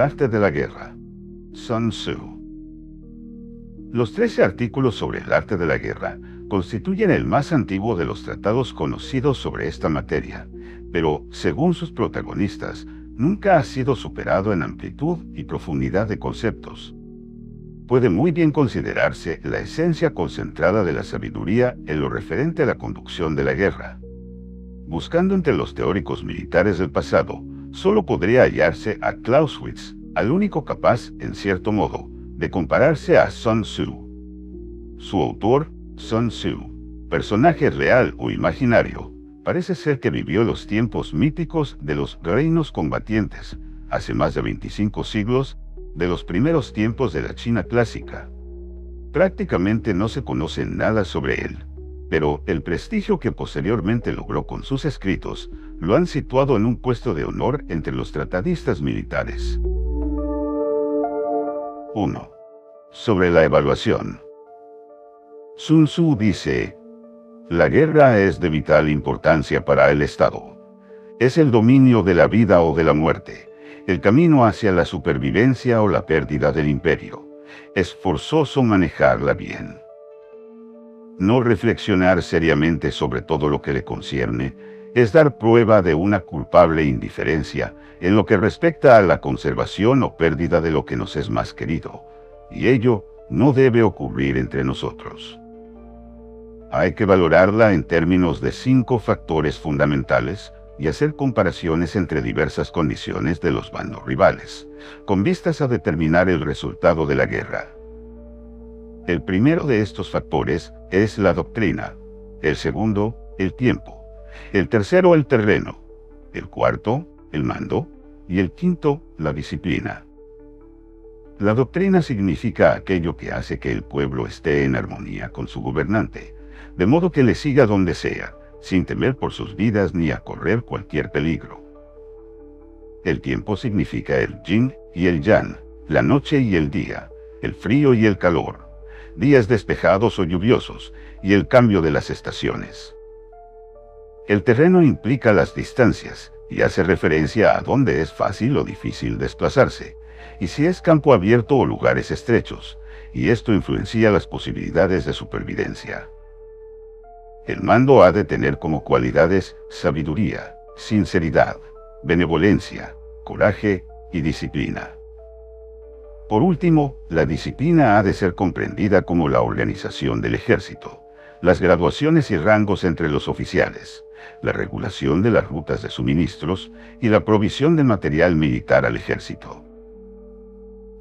arte de la guerra. Sun Tzu. Los 13 artículos sobre el arte de la guerra constituyen el más antiguo de los tratados conocidos sobre esta materia, pero, según sus protagonistas, nunca ha sido superado en amplitud y profundidad de conceptos. Puede muy bien considerarse la esencia concentrada de la sabiduría en lo referente a la conducción de la guerra. Buscando entre los teóricos militares del pasado, solo podría hallarse a Clausewitz, al único capaz, en cierto modo, de compararse a Sun Tzu. Su autor, Sun Tzu, personaje real o imaginario, parece ser que vivió los tiempos míticos de los reinos combatientes, hace más de 25 siglos, de los primeros tiempos de la China clásica. Prácticamente no se conoce nada sobre él, pero el prestigio que posteriormente logró con sus escritos lo han situado en un puesto de honor entre los tratadistas militares. 1. Sobre la evaluación. Sun Tzu dice: la guerra es de vital importancia para el Estado. Es el dominio de la vida o de la muerte, el camino hacia la supervivencia o la pérdida del imperio. Es forzoso manejarla bien. No reflexionar seriamente sobre todo lo que le concierne es dar prueba de una culpable indiferencia en lo que respecta a la conservación o pérdida de lo que nos es más querido, y ello no debe ocurrir entre nosotros. Hay que valorarla en términos de 5 factores fundamentales y hacer comparaciones entre diversas condiciones de los bandos rivales, con vistas a determinar el resultado de la guerra. El primero de estos factores es la doctrina, el segundo, el tiempo, el tercero, el terreno, el cuarto, el mando, y el quinto, la disciplina. La doctrina significa aquello que hace que el pueblo esté en armonía con su gobernante, de modo que le siga donde sea, sin temer por sus vidas ni a correr cualquier peligro. El tiempo significa el yin y el yang, la noche y el día, el frío y el calor, días despejados o lluviosos, y el cambio de las estaciones. El terreno implica las distancias, y hace referencia a dónde es fácil o difícil desplazarse, y si es campo abierto o lugares estrechos, y esto influencia las posibilidades de supervivencia. El mando ha de tener como cualidades sabiduría, sinceridad, benevolencia, coraje y disciplina. Por último, la disciplina ha de ser comprendida como la organización del ejército, las graduaciones y rangos entre los oficiales, la regulación de las rutas de suministros y la provisión de material militar al ejército.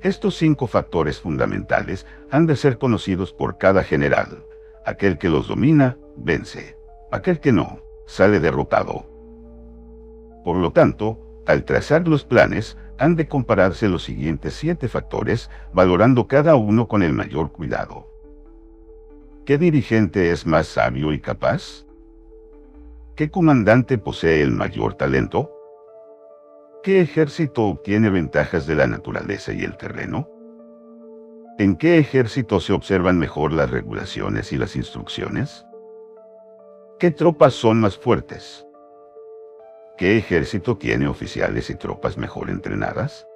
Estos 5 factores fundamentales han de ser conocidos por cada general. Aquel que los domina, vence. Aquel que no, sale derrotado. Por lo tanto, al trazar los planes, han de compararse los siguientes 7 factores, valorando cada uno con el mayor cuidado. ¿Qué dirigente es más sabio y capaz? ¿Qué comandante posee el mayor talento? ¿Qué ejército obtiene ventajas de la naturaleza y el terreno? ¿En qué ejército se observan mejor las regulaciones y las instrucciones? ¿Qué tropas son más fuertes? ¿Qué ejército tiene oficiales y tropas mejor entrenadas?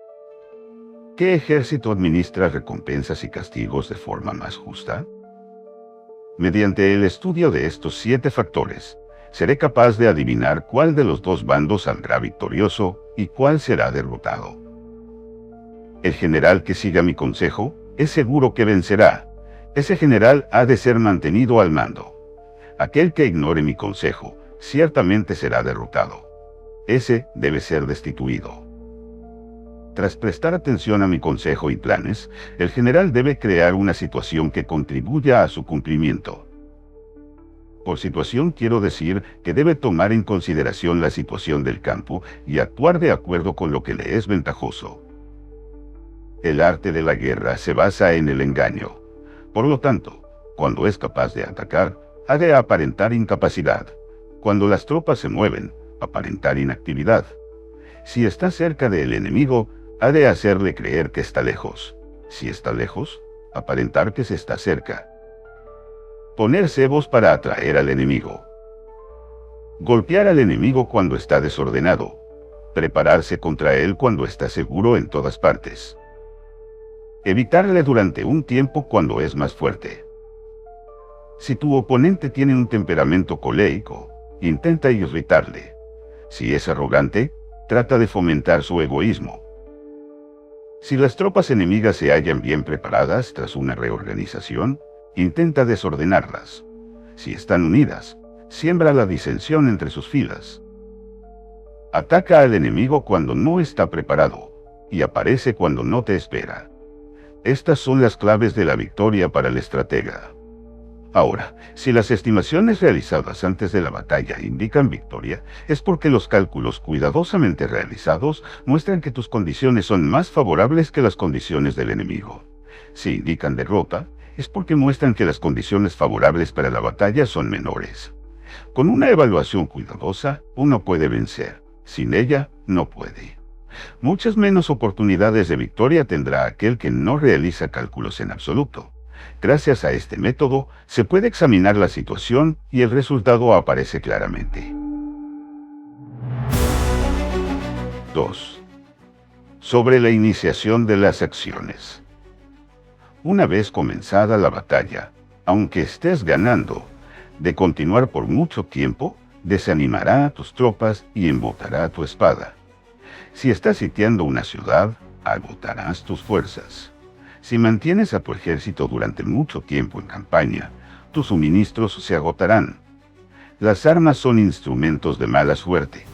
¿Qué ejército administra recompensas y castigos de forma más justa? Mediante el estudio de estos 7 factores, seré capaz de adivinar cuál de los 2 bandos saldrá victorioso y cuál será derrotado. El general que siga mi consejo es seguro que vencerá. Ese general ha de ser mantenido al mando. Aquel que ignore mi consejo ciertamente será derrotado. Ese debe ser destituido. Tras prestar atención a mi consejo y planes, el general debe crear una situación que contribuya a su cumplimiento. Por situación quiero decir que debe tomar en consideración la situación del campo y actuar de acuerdo con lo que le es ventajoso. El arte de la guerra se basa en el engaño. Por lo tanto, cuando es capaz de atacar, ha de aparentar incapacidad. Cuando las tropas se mueven, aparentar inactividad. Si está cerca del enemigo, ha de hacerle creer que está lejos. Si está lejos, aparentar que se está cerca. Poner cebos para atraer al enemigo. Golpear al enemigo cuando está desordenado. Prepararse contra él cuando está seguro en todas partes. Evitarle durante un tiempo cuando es más fuerte. Si tu oponente tiene un temperamento colérico, intenta irritarle. Si es arrogante, trata de fomentar su egoísmo. Si las tropas enemigas se hallan bien preparadas tras una reorganización, intenta desordenarlas. Si están unidas, siembra la disensión entre sus filas. Ataca al enemigo cuando no está preparado, y aparece cuando no te espera. Estas son las claves de la victoria para el estratega. Ahora, si las estimaciones realizadas antes de la batalla indican victoria, es porque los cálculos cuidadosamente realizados muestran que tus condiciones son más favorables que las condiciones del enemigo. Si indican derrota, es porque muestran que las condiciones favorables para la batalla son menores. Con una evaluación cuidadosa, uno puede vencer. Sin ella, no puede. Muchas menos oportunidades de victoria tendrá aquel que no realiza cálculos en absoluto. Gracias a este método, se puede examinar la situación y el resultado aparece claramente. 2. Sobre la iniciación de las acciones. Una vez comenzada la batalla, aunque estés ganando, de continuar por mucho tiempo, desanimará a tus tropas y embotará tu espada. Si estás sitiando una ciudad, agotarás tus fuerzas. Si mantienes a tu ejército durante mucho tiempo en campaña, tus suministros se agotarán. Las armas son instrumentos de mala suerte.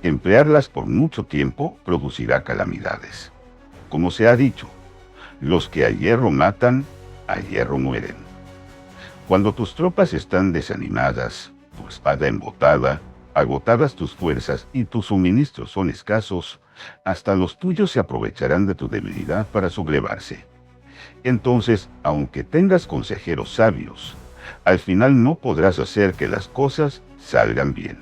Emplearlas por mucho tiempo producirá calamidades. Como se ha dicho, los que a hierro matan, a hierro mueren. Cuando tus tropas están desanimadas, tu espada embotada, agotadas tus fuerzas y tus suministros son escasos, hasta los tuyos se aprovecharán de tu debilidad para sublevarse. Entonces, aunque tengas consejeros sabios, al final no podrás hacer que las cosas salgan bien.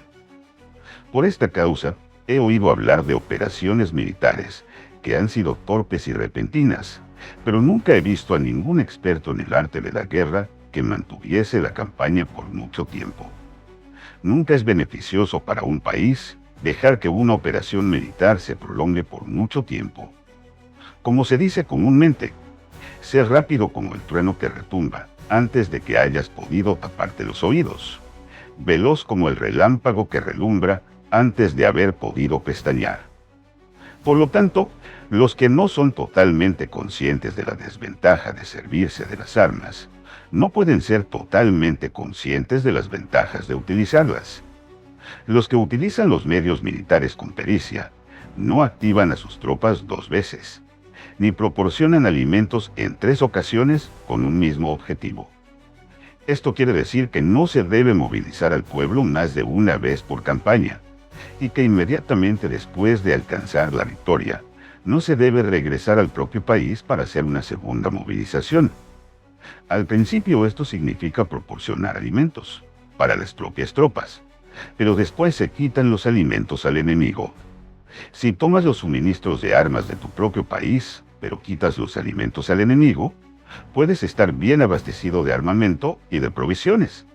Por esta causa, he oído hablar de operaciones militares que han sido torpes y repentinas, pero nunca he visto a ningún experto en el arte de la guerra que mantuviese la campaña por mucho tiempo. Nunca es beneficioso para un país dejar que una operación militar se prolongue por mucho tiempo. Como se dice comúnmente, ser rápido como el trueno que retumba antes de que hayas podido taparte los oídos. Veloz como el relámpago que relumbra antes de haber podido pestañear. Por lo tanto, los que no son totalmente conscientes de la desventaja de servirse de las armas, no pueden ser totalmente conscientes de las ventajas de utilizarlas. Los que utilizan los medios militares con pericia, no activan a sus tropas 2 veces, ni proporcionan alimentos en 3 ocasiones con un mismo objetivo. Esto quiere decir que no se debe movilizar al pueblo más de una vez por campaña, y que inmediatamente después de alcanzar la victoria, no se debe regresar al propio país para hacer una segunda movilización. Al principio esto significa proporcionar alimentos para las propias tropas, pero después se quitan los alimentos al enemigo. Si tomas los suministros de armas de tu propio país, pero quitas los alimentos al enemigo, puedes estar bien abastecido de armamento y de provisiones.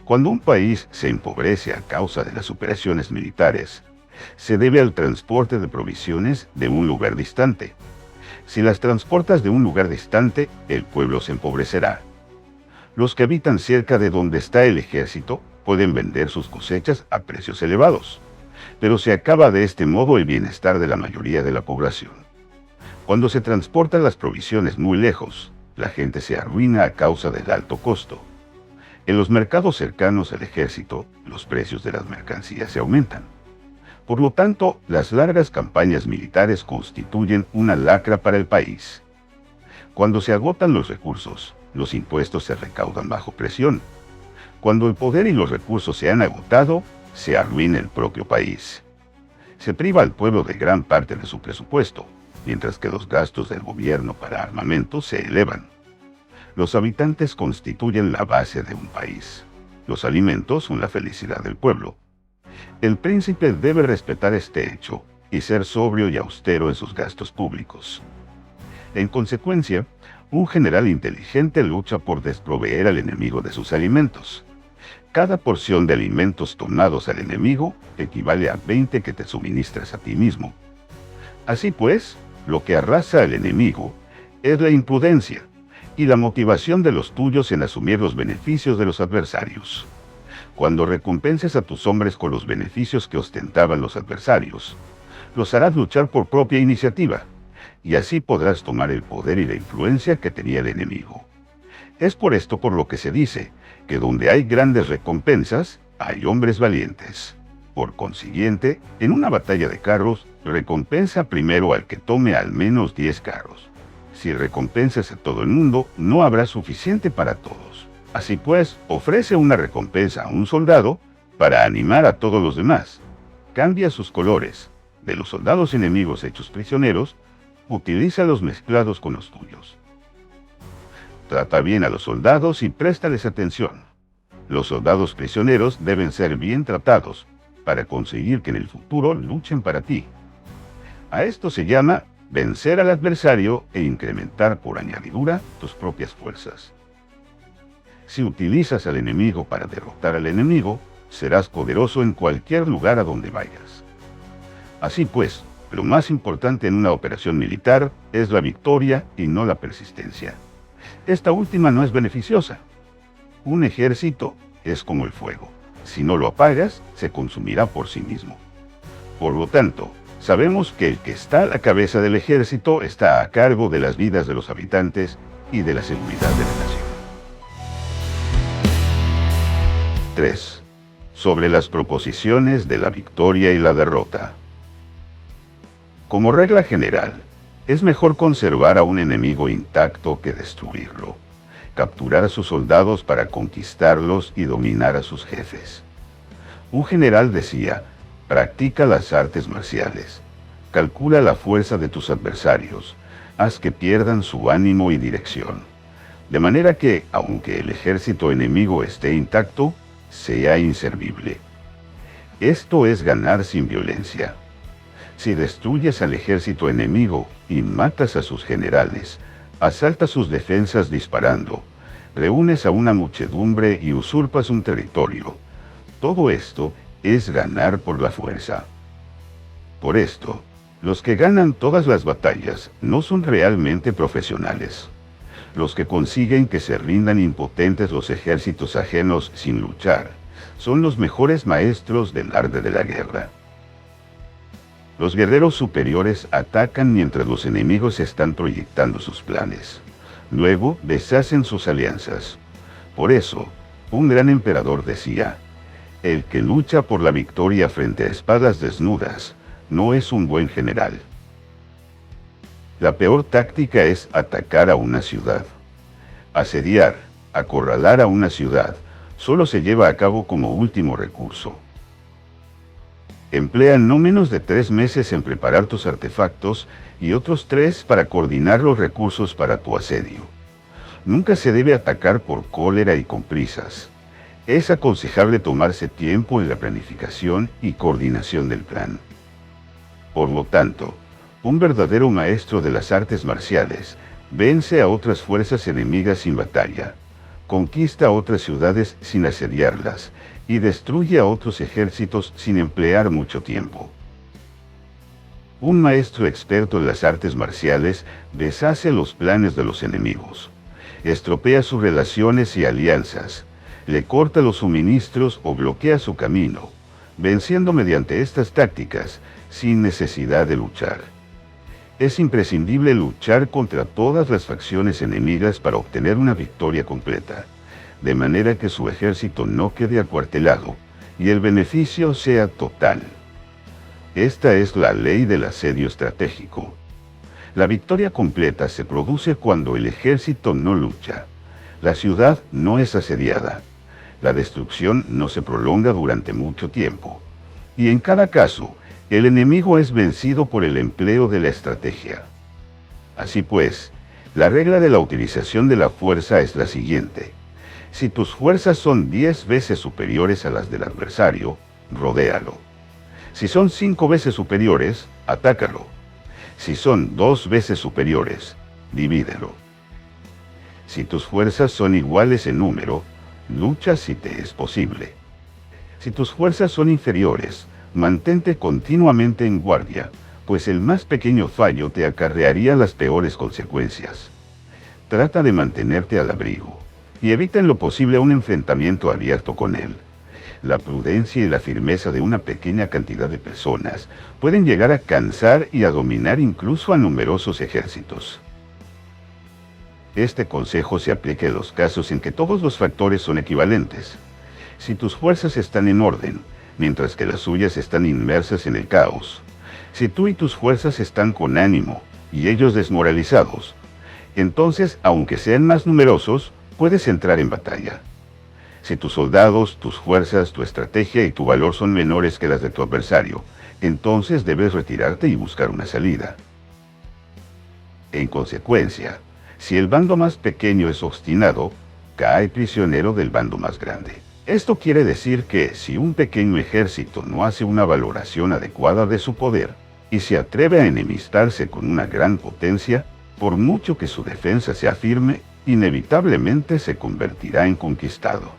Cuando un país se empobrece a causa de las operaciones militares, se debe al transporte de provisiones de un lugar distante. Si las transportas de un lugar distante, el pueblo se empobrecerá. Los que habitan cerca de donde está el ejército pueden vender sus cosechas a precios elevados, pero se acaba de este modo el bienestar de la mayoría de la población. Cuando se transportan las provisiones muy lejos, la gente se arruina a causa del alto costo. En los mercados cercanos al ejército, los precios de las mercancías se aumentan. Por lo tanto, las largas campañas militares constituyen una lacra para el país. Cuando se agotan los recursos, los impuestos se recaudan bajo presión. Cuando el poder y los recursos se han agotado, se arruina el propio país. Se priva al pueblo de gran parte de su presupuesto, mientras que los gastos del gobierno para armamento se elevan. Los habitantes constituyen la base de un país. Los alimentos son la felicidad del pueblo. El príncipe debe respetar este hecho y ser sobrio y austero en sus gastos públicos. En consecuencia, un general inteligente lucha por desproveer al enemigo de sus alimentos. Cada porción de alimentos donados al enemigo equivale a 20 que te suministras a ti mismo. Así pues, lo que arrasa al enemigo es la imprudencia y la motivación de los tuyos en asumir los beneficios de los adversarios. Cuando recompenses a tus hombres con los beneficios que ostentaban los adversarios, los harás luchar por propia iniciativa, y así podrás tomar el poder y la influencia que tenía el enemigo. Es por esto por lo que se dice que donde hay grandes recompensas, hay hombres valientes. Por consiguiente, en una batalla de carros, recompensa primero al que tome al menos 10 carros. Si recompensas a todo el mundo, no habrá suficiente para todos. Así pues, ofrece una recompensa a un soldado para animar a todos los demás. Cambia sus colores. De los soldados enemigos hechos prisioneros, utilízalos mezclados con los tuyos. Trata bien a los soldados y préstales atención. Los soldados prisioneros deben ser bien tratados para conseguir que en el futuro luchen para ti. A esto se llama vencer al adversario e incrementar por añadidura tus propias fuerzas. Si utilizas al enemigo para derrotar al enemigo, serás poderoso en cualquier lugar a donde vayas. Así pues, lo más importante en una operación militar es la victoria y no la persistencia. Esta última no es beneficiosa. Un ejército es como el fuego. Si no lo apagas, se consumirá por sí mismo. Por lo tanto, sabemos que el que está a la cabeza del ejército está a cargo de las vidas de los habitantes y de la seguridad de la nación. 3. Sobre las proposiciones de la victoria y la derrota. Como regla general, es mejor conservar a un enemigo intacto que destruirlo. Capturar a sus soldados para conquistarlos y dominar a sus jefes. Un general decía: practica las artes marciales. Calcula la fuerza de tus adversarios. Haz que pierdan su ánimo y dirección. De manera que, aunque el ejército enemigo esté intacto, sea inservible. Esto es ganar sin violencia. Si destruyes al ejército enemigo y matas a sus generales, asaltas sus defensas disparando, reúnes a una muchedumbre y usurpas un territorio, todo esto es ganar por la fuerza. Por esto, los que ganan todas las batallas no son realmente profesionales. Los que consiguen que se rindan impotentes los ejércitos ajenos sin luchar, son los mejores maestros del arte de la guerra. Los guerreros superiores atacan mientras los enemigos están proyectando sus planes. Luego deshacen sus alianzas. Por eso, un gran emperador decía: el que lucha por la victoria frente a espadas desnudas no es un buen general. La peor táctica es atacar a una ciudad. Asediar, acorralar a una ciudad, solo se lleva a cabo como último recurso. Emplea no menos de 3 meses en preparar tus artefactos y otros 3 para coordinar los recursos para tu asedio. Nunca se debe atacar por cólera y con prisas. Es aconsejable tomarse tiempo en la planificación y coordinación del plan. Por lo tanto, un verdadero maestro de las artes marciales vence a otras fuerzas enemigas sin batalla, conquista otras ciudades sin asediarlas, y destruye a otros ejércitos sin emplear mucho tiempo. Un maestro experto en las artes marciales deshace los planes de los enemigos, estropea sus relaciones y alianzas, le corta los suministros o bloquea su camino, venciendo mediante estas tácticas sin necesidad de luchar. Es imprescindible luchar contra todas las facciones enemigas para obtener una victoria completa, de manera que su ejército no quede acuartelado y el beneficio sea total. Esta es la ley del asedio estratégico. La victoria completa se produce cuando el ejército no lucha, la ciudad no es asediada, la destrucción no se prolonga durante mucho tiempo, y en cada caso, el enemigo es vencido por el empleo de la estrategia. Así pues, la regla de la utilización de la fuerza es la siguiente: si tus fuerzas son 10 veces superiores a las del adversario, rodéalo. Si son 5 veces superiores, atácalo. Si son 2 veces superiores, divídelo. Si tus fuerzas son iguales en número, Lucha si te es posible. Si tus fuerzas son inferiores, mantente continuamente en guardia, pues el más pequeño fallo te acarrearía las peores consecuencias. Trata de mantenerte al abrigo, y evita en lo posible un enfrentamiento abierto con él. La prudencia y la firmeza de una pequeña cantidad de personas pueden llegar a cansar y a dominar incluso a numerosos ejércitos. Este consejo se aplica en los casos en que todos los factores son equivalentes. Si tus fuerzas están en orden, mientras que las suyas están inmersas en el caos. Si tú y tus fuerzas están con ánimo, y ellos desmoralizados, entonces, aunque sean más numerosos, puedes entrar en batalla. Si tus soldados, tus fuerzas, tu estrategia y tu valor son menores que las de tu adversario, entonces debes retirarte y buscar una salida. En consecuencia, si el bando más pequeño es obstinado, cae prisionero del bando más grande. Esto quiere decir que si un pequeño ejército no hace una valoración adecuada de su poder, y se atreve a enemistarse con una gran potencia, por mucho que su defensa sea firme, inevitablemente se convertirá en conquistado.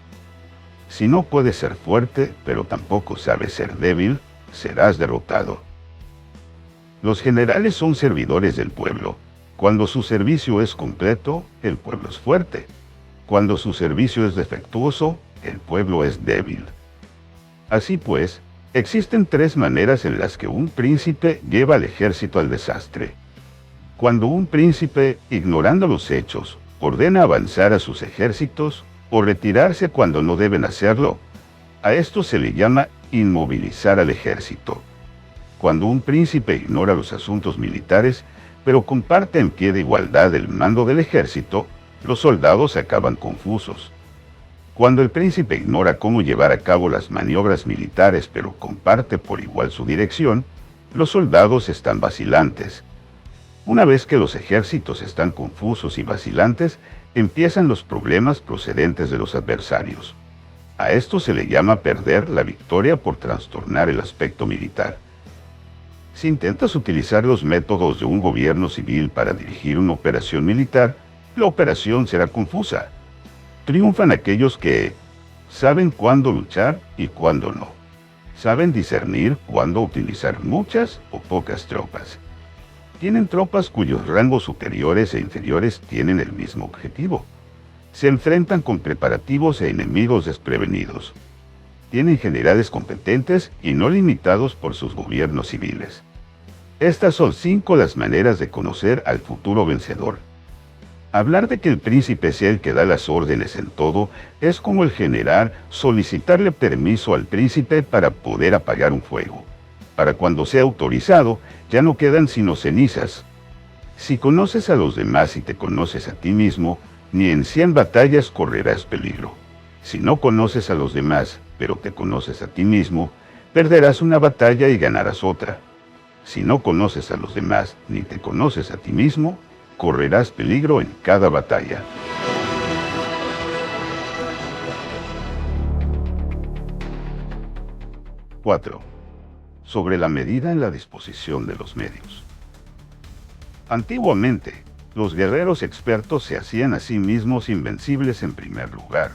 Si no puedes ser fuerte, pero tampoco sabes ser débil, serás derrotado. Los generales son servidores del pueblo. Cuando su servicio es completo, el pueblo es fuerte. Cuando su servicio es defectuoso, el pueblo es débil. Así pues, existen tres maneras en las que un príncipe lleva al ejército al desastre. Cuando un príncipe, ignorando los hechos, ordena avanzar a sus ejércitos, o retirarse cuando no deben hacerlo, a esto se le llama inmovilizar al ejército. Cuando un príncipe ignora los asuntos militares, pero comparte en pie de igualdad el mando del ejército, los soldados acaban confusos. Cuando el príncipe ignora cómo llevar a cabo las maniobras militares, pero comparte por igual su dirección, los soldados están vacilantes. Una vez que los ejércitos están confusos y vacilantes, empiezan los problemas procedentes de los adversarios. A esto se le llama perder la victoria por trastornar el aspecto militar. Si intentas utilizar los métodos de un gobierno civil para dirigir una operación militar, la operación será confusa. Triunfan aquellos que saben cuándo luchar y cuándo no. Saben discernir cuándo utilizar muchas o pocas tropas. Tienen tropas cuyos rangos superiores e inferiores tienen el mismo objetivo. Se enfrentan con preparativos e enemigos desprevenidos. Tienen generales competentes y no limitados por sus gobiernos civiles. Estas son 5 las maneras de conocer al futuro vencedor. Hablar de que el príncipe sea el que da las órdenes en todo es como el general solicitarle permiso al príncipe para poder apagar un fuego. Para cuando sea autorizado, ya no quedan sino cenizas. Si conoces a los demás y te conoces a ti mismo, ni en 100 batallas correrás peligro. Si no conoces a los demás, pero te conoces a ti mismo, perderás una batalla y ganarás otra. Si no conoces a los demás, ni te conoces a ti mismo, correrás peligro en cada batalla. ¡4! Sobre la medida en la disposición de los medios. Antiguamente, los guerreros expertos se hacían a sí mismos invencibles en primer lugar,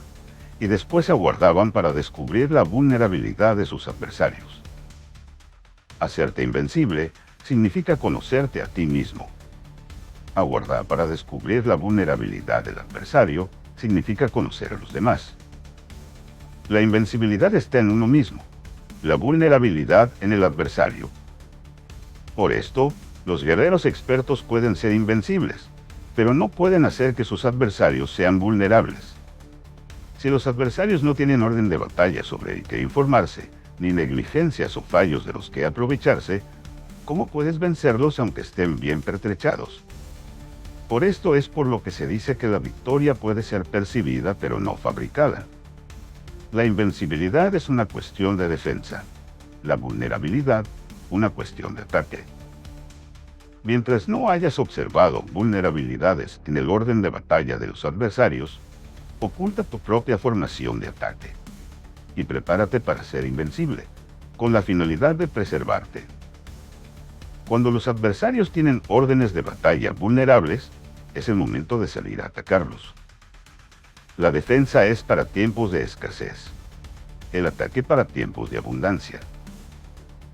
y después aguardaban para descubrir la vulnerabilidad de sus adversarios. Hacerte invencible significa conocerte a ti mismo. Aguardar para descubrir la vulnerabilidad del adversario significa conocer a los demás. La invencibilidad está en uno mismo, la vulnerabilidad en el adversario. Por esto, los guerreros expertos pueden ser invencibles, pero no pueden hacer que sus adversarios sean vulnerables. Si los adversarios no tienen orden de batalla sobre el que informarse, ni negligencias o fallos de los que aprovecharse, ¿cómo puedes vencerlos aunque estén bien pertrechados? Por esto es por lo que se dice que la victoria puede ser percibida pero no fabricada. La invencibilidad es una cuestión de defensa, la vulnerabilidad una cuestión de ataque. Mientras no hayas observado vulnerabilidades en el orden de batalla de los adversarios, oculta tu propia formación de ataque y prepárate para ser invencible, con la finalidad de preservarte. Cuando los adversarios tienen órdenes de batalla vulnerables, es el momento de salir a atacarlos. La defensa es para tiempos de escasez. El ataque para tiempos de abundancia.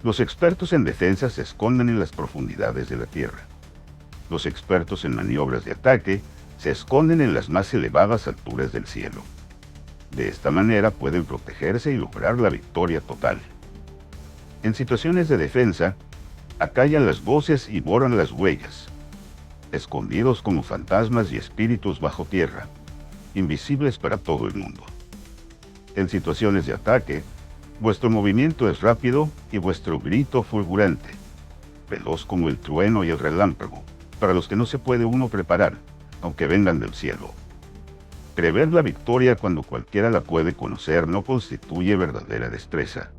Los expertos en defensa se esconden en las profundidades de la tierra. Los expertos en maniobras de ataque se esconden en las más elevadas alturas del cielo. De esta manera pueden protegerse y lograr la victoria total. En situaciones de defensa, acallan las voces y borran las huellas, escondidos como fantasmas y espíritus bajo tierra, invisibles para todo el mundo. En situaciones de ataque, vuestro movimiento es rápido y vuestro grito fulgurante, veloz como el trueno y el relámpago, para los que no se puede uno preparar, aunque vengan del cielo. Prever la victoria cuando cualquiera la puede conocer no constituye verdadera destreza.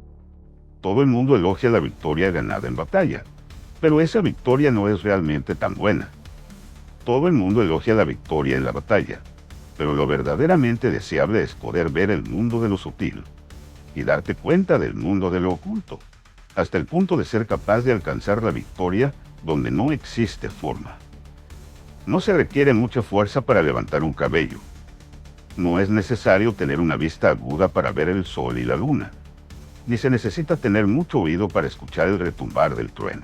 Todo el mundo elogia la victoria ganada en batalla, pero esa victoria no es realmente tan buena. Todo el mundo elogia la victoria en la batalla, pero lo verdaderamente deseable es poder ver el mundo de lo sutil y darte cuenta del mundo de lo oculto, hasta el punto de ser capaz de alcanzar la victoria donde no existe forma. No se requiere mucha fuerza para levantar un cabello. No es necesario tener una vista aguda para ver el sol y la luna, ni se necesita tener mucho oído para escuchar el retumbar del trueno.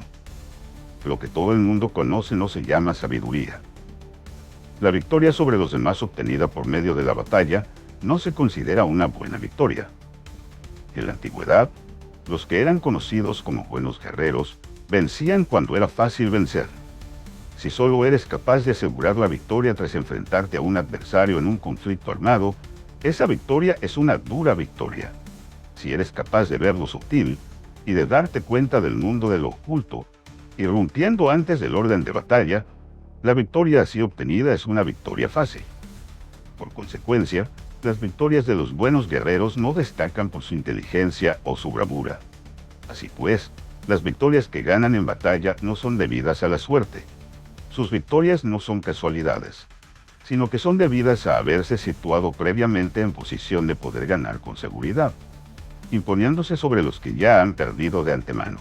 Lo que todo el mundo conoce no se llama sabiduría. La victoria sobre los demás obtenida por medio de la batalla no se considera una buena victoria. En la antigüedad, los que eran conocidos como buenos guerreros vencían cuando era fácil vencer. Si solo eres capaz de asegurar la victoria tras enfrentarte a un adversario en un conflicto armado, esa victoria es una dura victoria. Si eres capaz de ver lo sutil y de darte cuenta del mundo de lo oculto, irrumpiendo antes del orden de batalla, la victoria así obtenida es una victoria fácil. Por consecuencia, las victorias de los buenos guerreros no destacan por su inteligencia o su bravura. Así pues, las victorias que ganan en batalla no son debidas a la suerte. Sus victorias no son casualidades, sino que son debidas a haberse situado previamente en posición de poder ganar con seguridad, imponiéndose sobre los que ya han perdido de antemano.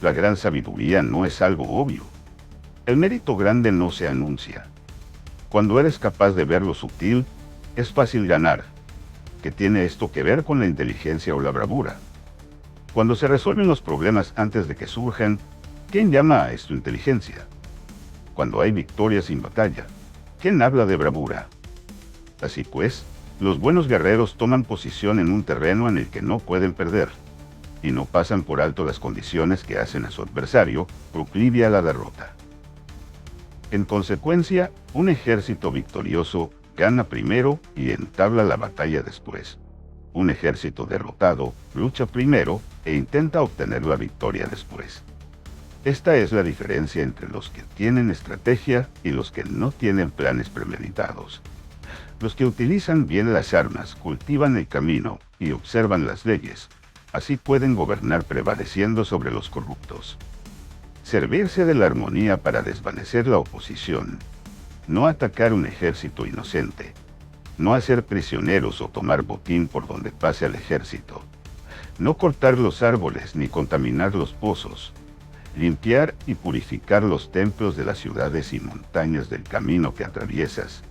La gran sabiduría no es algo obvio. El mérito grande no se anuncia. Cuando eres capaz de ver lo sutil, es fácil ganar. ¿Qué tiene esto que ver con la inteligencia o la bravura? Cuando se resuelven los problemas antes de que surjan, ¿quién llama a esto inteligencia? Cuando hay victorias sin batalla, ¿quién habla de bravura? Así pues, los buenos guerreros toman posición en un terreno en el que no pueden perder, y no pasan por alto las condiciones que hacen a su adversario proclive a la derrota. En consecuencia, un ejército victorioso gana primero y entabla la batalla después. Un ejército derrotado lucha primero e intenta obtener la victoria después. Esta es la diferencia entre los que tienen estrategia y los que no tienen planes premeditados. Los que utilizan bien las armas cultivan el camino y observan las leyes. Así pueden gobernar prevaleciendo sobre los corruptos. Servirse de la armonía para desvanecer la oposición. No atacar un ejército inocente. No hacer prisioneros o tomar botín por donde pase al ejército. No cortar los árboles ni contaminar los pozos. Limpiar y purificar los templos de las ciudades y montañas del camino que atraviesas.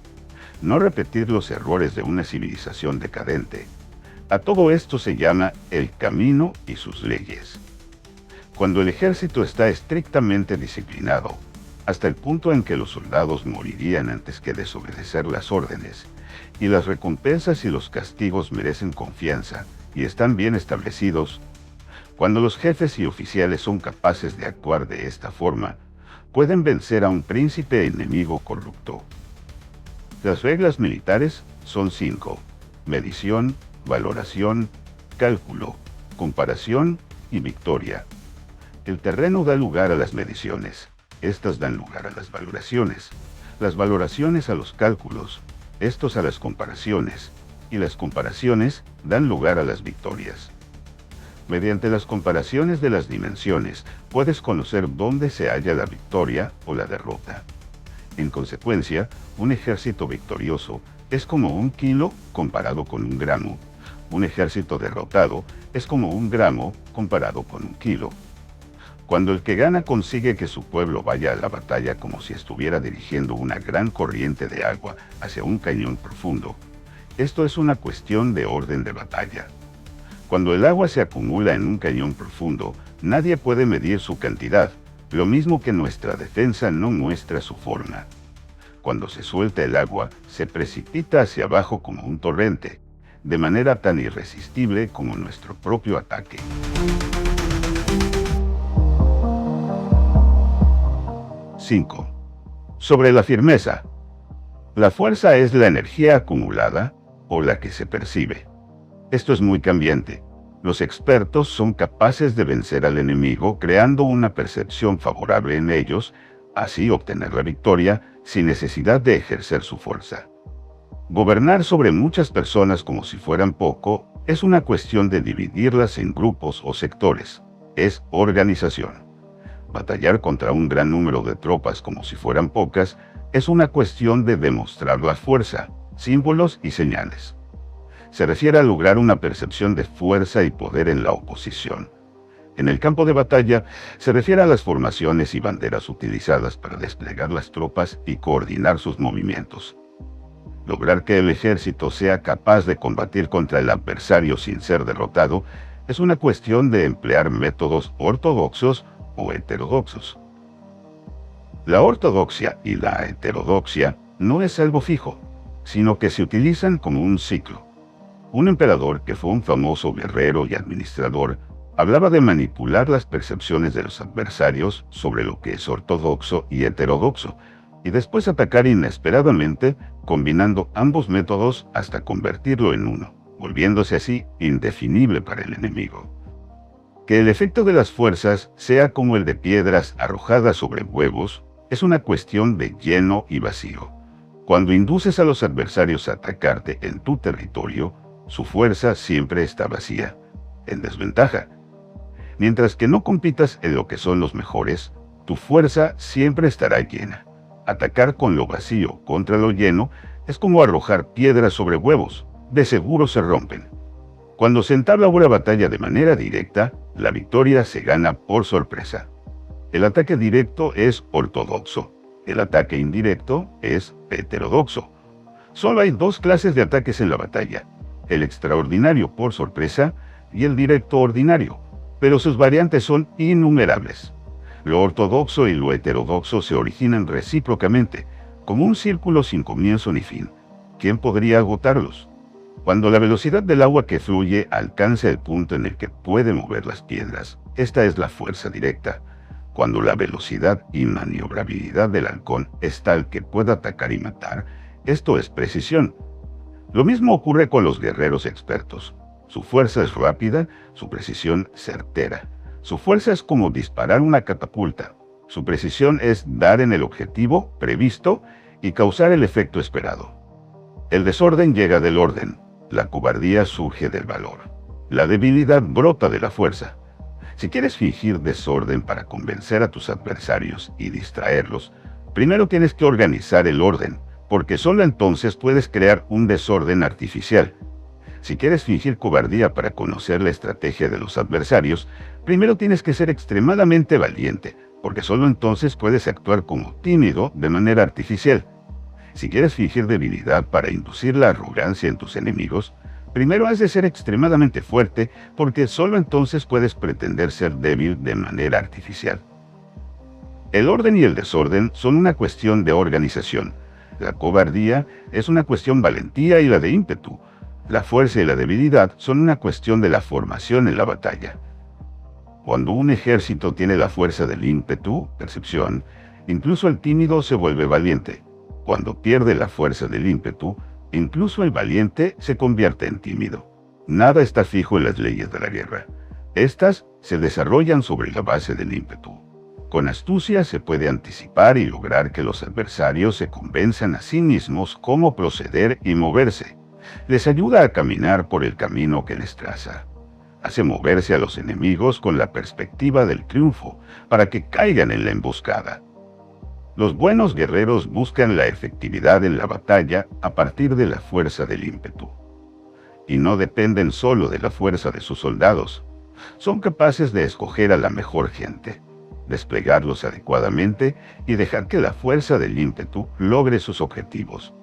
No repetir los errores de una civilización decadente. A todo esto se llama el camino y sus leyes. Cuando el ejército está estrictamente disciplinado, hasta el punto en que los soldados morirían antes que desobedecer las órdenes, y las recompensas y los castigos merecen confianza y están bien establecidos, cuando los jefes y oficiales son capaces de actuar de esta forma, pueden vencer a un príncipe enemigo corrupto. Las reglas militares son 5: medición, valoración, cálculo, comparación y victoria. El terreno da lugar a las mediciones, estas dan lugar a las valoraciones a los cálculos, estos a las comparaciones, y las comparaciones dan lugar a las victorias. Mediante las comparaciones de las dimensiones, puedes conocer dónde se halla la victoria o la derrota. En consecuencia, un ejército victorioso es como 1 kilo comparado con 1 gramo. Un ejército derrotado es como 1 gramo comparado con 1 kilo. Cuando el que gana consigue que su pueblo vaya a la batalla como si estuviera dirigiendo una gran corriente de agua hacia un cañón profundo, esto es una cuestión de orden de batalla. Cuando el agua se acumula en un cañón profundo, nadie puede medir su cantidad, lo mismo que nuestra defensa no muestra su forma. Cuando se suelta el agua, se precipita hacia abajo como un torrente, de manera tan irresistible como nuestro propio ataque. 5. Sobre la firmeza. La fuerza es la energía acumulada o la que se percibe. Esto es muy cambiante. Los expertos son capaces de vencer al enemigo creando una percepción favorable en ellos, así obtener la victoria sin necesidad de ejercer su fuerza. Gobernar sobre muchas personas como si fueran poco es una cuestión de dividirlas en grupos o sectores. Es organización. Batallar contra un gran número de tropas como si fueran pocas es una cuestión de demostrar la fuerza, símbolos y señales. Se refiere a lograr una percepción de fuerza y poder en la oposición. En el campo de batalla, se refiere a las formaciones y banderas utilizadas para desplegar las tropas y coordinar sus movimientos. Lograr que el ejército sea capaz de combatir contra el adversario sin ser derrotado es una cuestión de emplear métodos ortodoxos o heterodoxos. La ortodoxia y la heterodoxia no es algo fijo, sino que se utilizan como un ciclo. Un emperador que fue un famoso guerrero y administrador hablaba de manipular las percepciones de los adversarios sobre lo que es ortodoxo y heterodoxo, y después atacar inesperadamente, combinando ambos métodos hasta convertirlo en uno, volviéndose así indefinible para el enemigo. Que el efecto de las fuerzas sea como el de piedras arrojadas sobre huevos es una cuestión de lleno y vacío. Cuando induces a los adversarios a atacarte en tu territorio, su fuerza siempre está vacía, en desventaja. Mientras que no compitas en lo que son los mejores, tu fuerza siempre estará llena. Atacar con lo vacío contra lo lleno es como arrojar piedras sobre huevos, de seguro se rompen. Cuando se entabla una batalla de manera directa, la victoria se gana por sorpresa. El ataque directo es ortodoxo, el ataque indirecto es heterodoxo. Solo hay dos clases de ataques en la batalla: el extraordinario por sorpresa y el directo ordinario, pero sus variantes son innumerables. Lo ortodoxo y lo heterodoxo se originan recíprocamente, como un círculo sin comienzo ni fin. ¿Quién podría agotarlos? Cuando la velocidad del agua que fluye alcanza el punto en el que puede mover las piedras, esta es la fuerza directa. Cuando la velocidad y maniobrabilidad del halcón es tal que pueda atacar y matar, esto es precisión. Lo mismo ocurre con los guerreros expertos. Su fuerza es rápida, su precisión certera. Su fuerza es como disparar una catapulta. Su precisión es dar en el objetivo previsto y causar el efecto esperado. El desorden llega del orden. La cobardía surge del valor. La debilidad brota de la fuerza. Si quieres fingir desorden para convencer a tus adversarios y distraerlos, primero tienes que organizar el orden, porque solo entonces puedes crear un desorden artificial. Si quieres fingir cobardía para conocer la estrategia de los adversarios, primero tienes que ser extremadamente valiente, porque solo entonces puedes actuar como tímido de manera artificial. Si quieres fingir debilidad para inducir la arrogancia en tus enemigos, primero has de ser extremadamente fuerte, porque solo entonces puedes pretender ser débil de manera artificial. El orden y el desorden son una cuestión de organización. La cobardía es una cuestión valentía y la de ímpetu. La fuerza y la debilidad son una cuestión de la formación en la batalla. Cuando un ejército tiene la fuerza del ímpetu, percepción, incluso el tímido se vuelve valiente. Cuando pierde la fuerza del ímpetu, incluso el valiente se convierte en tímido. Nada está fijo en las leyes de la guerra. Estas se desarrollan sobre la base del ímpetu. Con astucia se puede anticipar y lograr que los adversarios se convenzan a sí mismos cómo proceder y moverse. Les ayuda a caminar por el camino que les traza. Hace moverse a los enemigos con la perspectiva del triunfo, para que caigan en la emboscada. Los buenos guerreros buscan la efectividad en la batalla a partir de la fuerza del ímpetu. Y no dependen solo de la fuerza de sus soldados. Son capaces de escoger a la mejor gente. desplegarlos adecuadamente y dejar que la fuerza del ímpetu logre sus objetivos.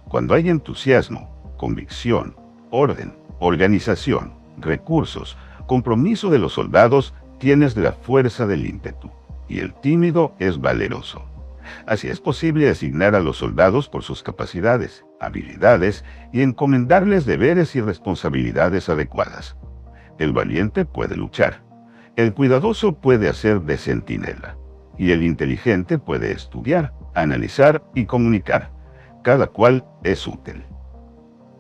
Cuando hay entusiasmo, convicción, orden, organización, recursos, compromiso de los soldados, tienes la fuerza del ímpetu, y el tímido es valeroso. Así es posible asignar a los soldados por sus capacidades, habilidades y encomendarles deberes y responsabilidades adecuadas. El valiente puede luchar, el cuidadoso puede hacer de centinela, y el inteligente puede estudiar, analizar y comunicar. Cada cual es útil.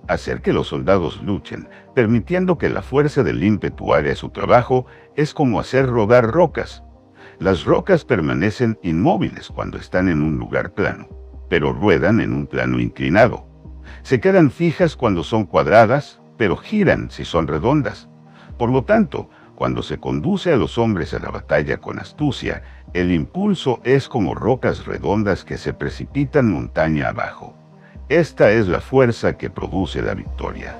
Hacer que los soldados luchen, permitiendo que la fuerza del ímpetu haga su trabajo, es como hacer rodar rocas. Las rocas permanecen inmóviles cuando están en un lugar plano, pero ruedan en un plano inclinado. Se quedan fijas cuando son cuadradas, pero giran si son redondas. Por lo tanto, cuando se conduce a los hombres a la batalla con astucia, el impulso es como rocas redondas que se precipitan montaña abajo. Esta es la fuerza que produce la victoria.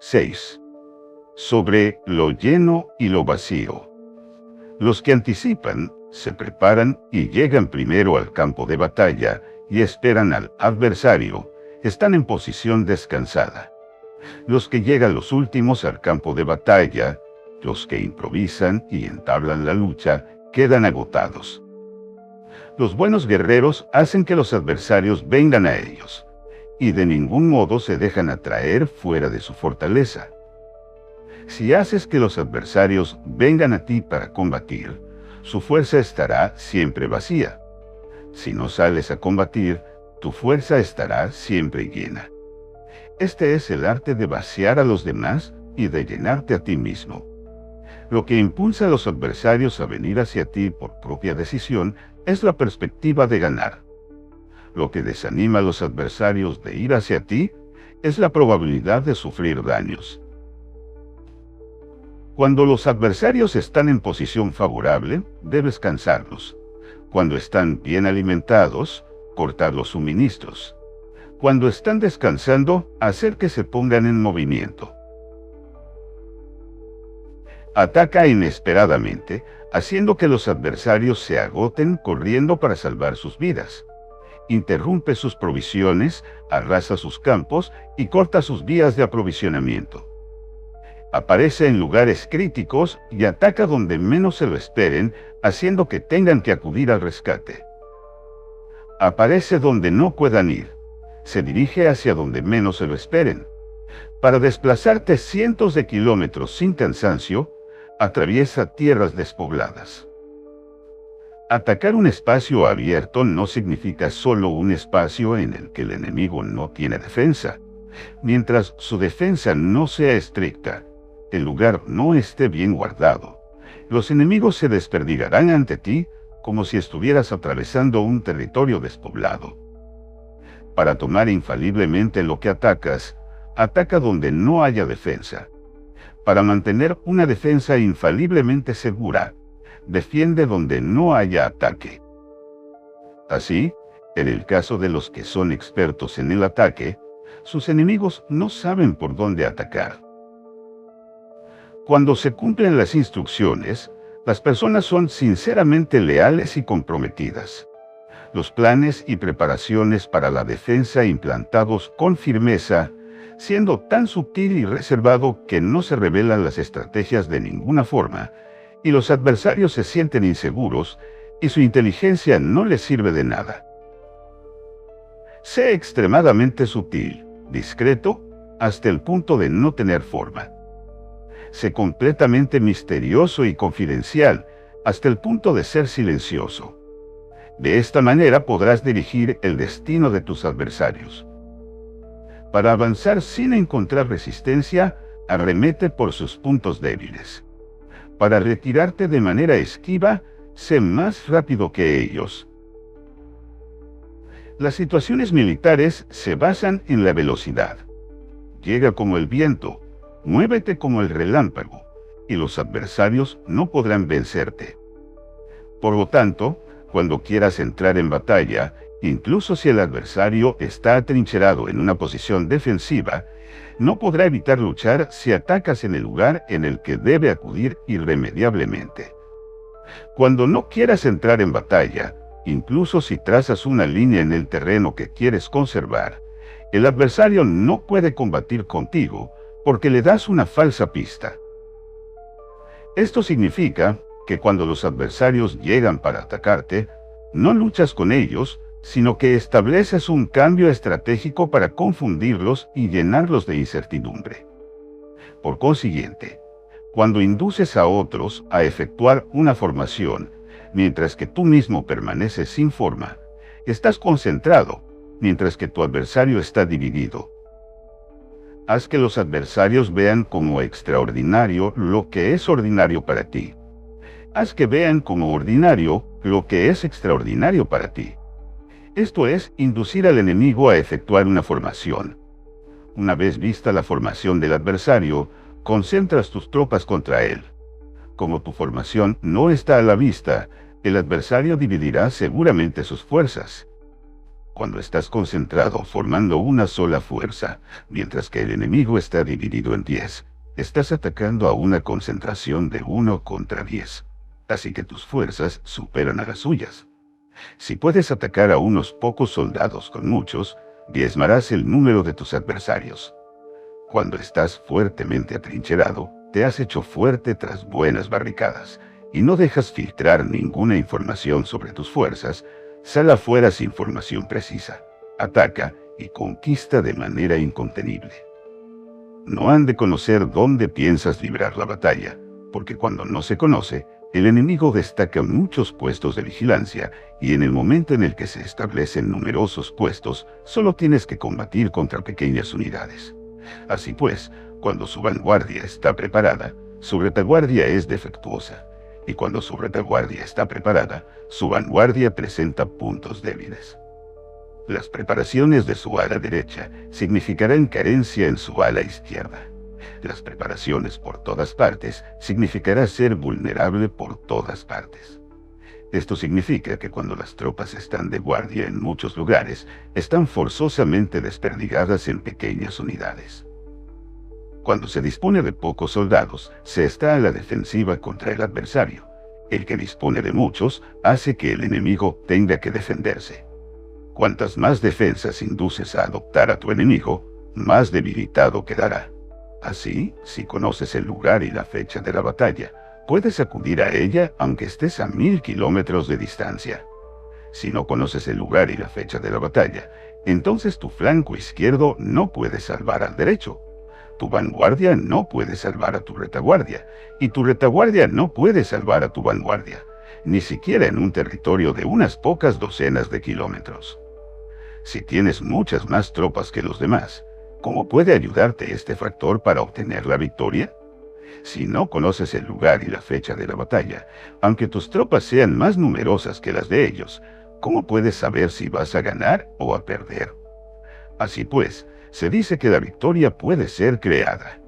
―6. Sobre lo lleno y lo vacío. Los que anticipan, se preparan y llegan primero al campo de batalla y esperan al adversario, están en posición descansada. Los que llegan los últimos al campo de batalla, los que improvisan y entablan la lucha, quedan agotados. Los buenos guerreros hacen que los adversarios vengan a ellos, y de ningún modo se dejan atraer fuera de su fortaleza. Si haces que los adversarios vengan a ti para combatir, su fuerza estará siempre vacía. Si no sales a combatir, tu fuerza estará siempre llena. Este es el arte de vaciar a los demás y de llenarte a ti mismo. Lo que impulsa a los adversarios a venir hacia ti por propia decisión es la perspectiva de ganar. Lo que desanima a los adversarios de ir hacia ti es la probabilidad de sufrir daños. Cuando los adversarios están en posición favorable, debes cansarlos. Cuando están bien alimentados, cortar los suministros. Cuando están descansando, hacer que se pongan en movimiento. Ataca inesperadamente, haciendo que los adversarios se agoten corriendo para salvar sus vidas. Interrumpe sus provisiones, arrasa sus campos y corta sus vías de aprovisionamiento. Aparece en lugares críticos y ataca donde menos se lo esperen, haciendo que tengan que acudir al rescate. Aparece donde no puedan ir. Se dirige hacia donde menos se lo esperen. Para desplazarte cientos de kilómetros sin cansancio, atraviesa tierras despobladas. Atacar un espacio abierto no significa solo un espacio en el que el enemigo no tiene defensa. Mientras su defensa no sea estricta, el lugar no esté bien guardado, los enemigos se desperdigarán ante ti como si estuvieras atravesando un territorio despoblado. Para tomar infaliblemente lo que atacas, ataca donde no haya defensa. Para mantener una defensa infaliblemente segura, defiende donde no haya ataque. Así, en el caso de los que son expertos en el ataque, sus enemigos no saben por dónde atacar. Cuando se cumplen las instrucciones, las personas son sinceramente leales y comprometidas. Los planes y preparaciones para la defensa implantados con firmeza, siendo tan sutil y reservado que no se revelan las estrategias de ninguna forma, y los adversarios se sienten inseguros, y su inteligencia no les sirve de nada. Sé extremadamente sutil, discreto, hasta el punto de no tener forma. Sé completamente misterioso y confidencial, hasta el punto de ser silencioso. De esta manera podrás dirigir el destino de tus adversarios. Para avanzar sin encontrar resistencia, arremete por sus puntos débiles. Para retirarte de manera esquiva, sé más rápido que ellos. Las situaciones militares se basan en la velocidad. Llega como el viento, muévete como el relámpago, y los adversarios no podrán vencerte. Por lo tanto, cuando quieras entrar en batalla, Incluso si el adversario está atrincherado en una posición defensiva, no podrá evitar luchar si atacas en el lugar en el que debe acudir irremediablemente. Cuando no quieras entrar en batalla, incluso si trazas una línea en el terreno que quieres conservar, el adversario no puede combatir contigo porque le das una falsa pista. Esto significa que cuando los adversarios llegan para atacarte, no luchas con ellos, sino que estableces un cambio estratégico para confundirlos y llenarlos de incertidumbre. Por consiguiente, cuando induces a otros a efectuar una formación, mientras que tú mismo permaneces sin forma, estás concentrado, mientras que tu adversario está dividido. Haz que los adversarios vean como extraordinario lo que es ordinario para ti. Haz que vean como ordinario lo que es extraordinario para ti. Esto es, inducir al enemigo a efectuar una formación. Una vez vista la formación del adversario, concentras tus tropas contra él. Como tu formación no está a la vista, el adversario dividirá seguramente sus fuerzas. Cuando estás concentrado formando una sola fuerza, mientras que el enemigo está dividido en 10, estás atacando a una concentración de 1 contra 10. Así que tus fuerzas superan a las suyas. Si puedes atacar a unos pocos soldados con muchos, diezmarás el número de tus adversarios. Cuando estás fuertemente atrincherado, te has hecho fuerte tras buenas barricadas, y no dejas filtrar ninguna información sobre tus fuerzas. Sal afuera sin información precisa, ataca y conquista de manera incontenible. No han de conocer dónde piensas librar la batalla, porque cuando no se conoce, el enemigo destaca muchos puestos de vigilancia, y en el momento en el que se establecen numerosos puestos, solo tienes que combatir contra pequeñas unidades. Así pues, cuando su vanguardia está preparada, su retaguardia es defectuosa, y cuando su retaguardia está preparada, su vanguardia presenta puntos débiles. Las preparaciones de su ala derecha significarán carencia en su ala izquierda. Las preparaciones por todas partes significará ser vulnerable por todas partes. Esto significa que cuando las tropas están de guardia en muchos lugares, están forzosamente desperdigadas en pequeñas unidades. Cuando se dispone de pocos soldados, se está a la defensiva contra el adversario. El que dispone de muchos hace que el enemigo tenga que defenderse. Cuantas más defensas induces a adoptar a tu enemigo, más debilitado quedará. Así, si conoces el lugar y la fecha de la batalla, puedes acudir a ella aunque estés a 1000 kilómetros de distancia. Si no conoces el lugar y la fecha de la batalla, entonces tu flanco izquierdo no puede salvar al derecho. Tu vanguardia no puede salvar a tu retaguardia, y tu retaguardia no puede salvar a tu vanguardia, ni siquiera en un territorio de unas pocas docenas de kilómetros. Si tienes muchas más tropas que los demás, ¿cómo puede ayudarte este factor para obtener la victoria? Si no conoces el lugar y la fecha de la batalla, aunque tus tropas sean más numerosas que las de ellos, ¿cómo puedes saber si vas a ganar o a perder? Así pues, se dice que la victoria puede ser creada.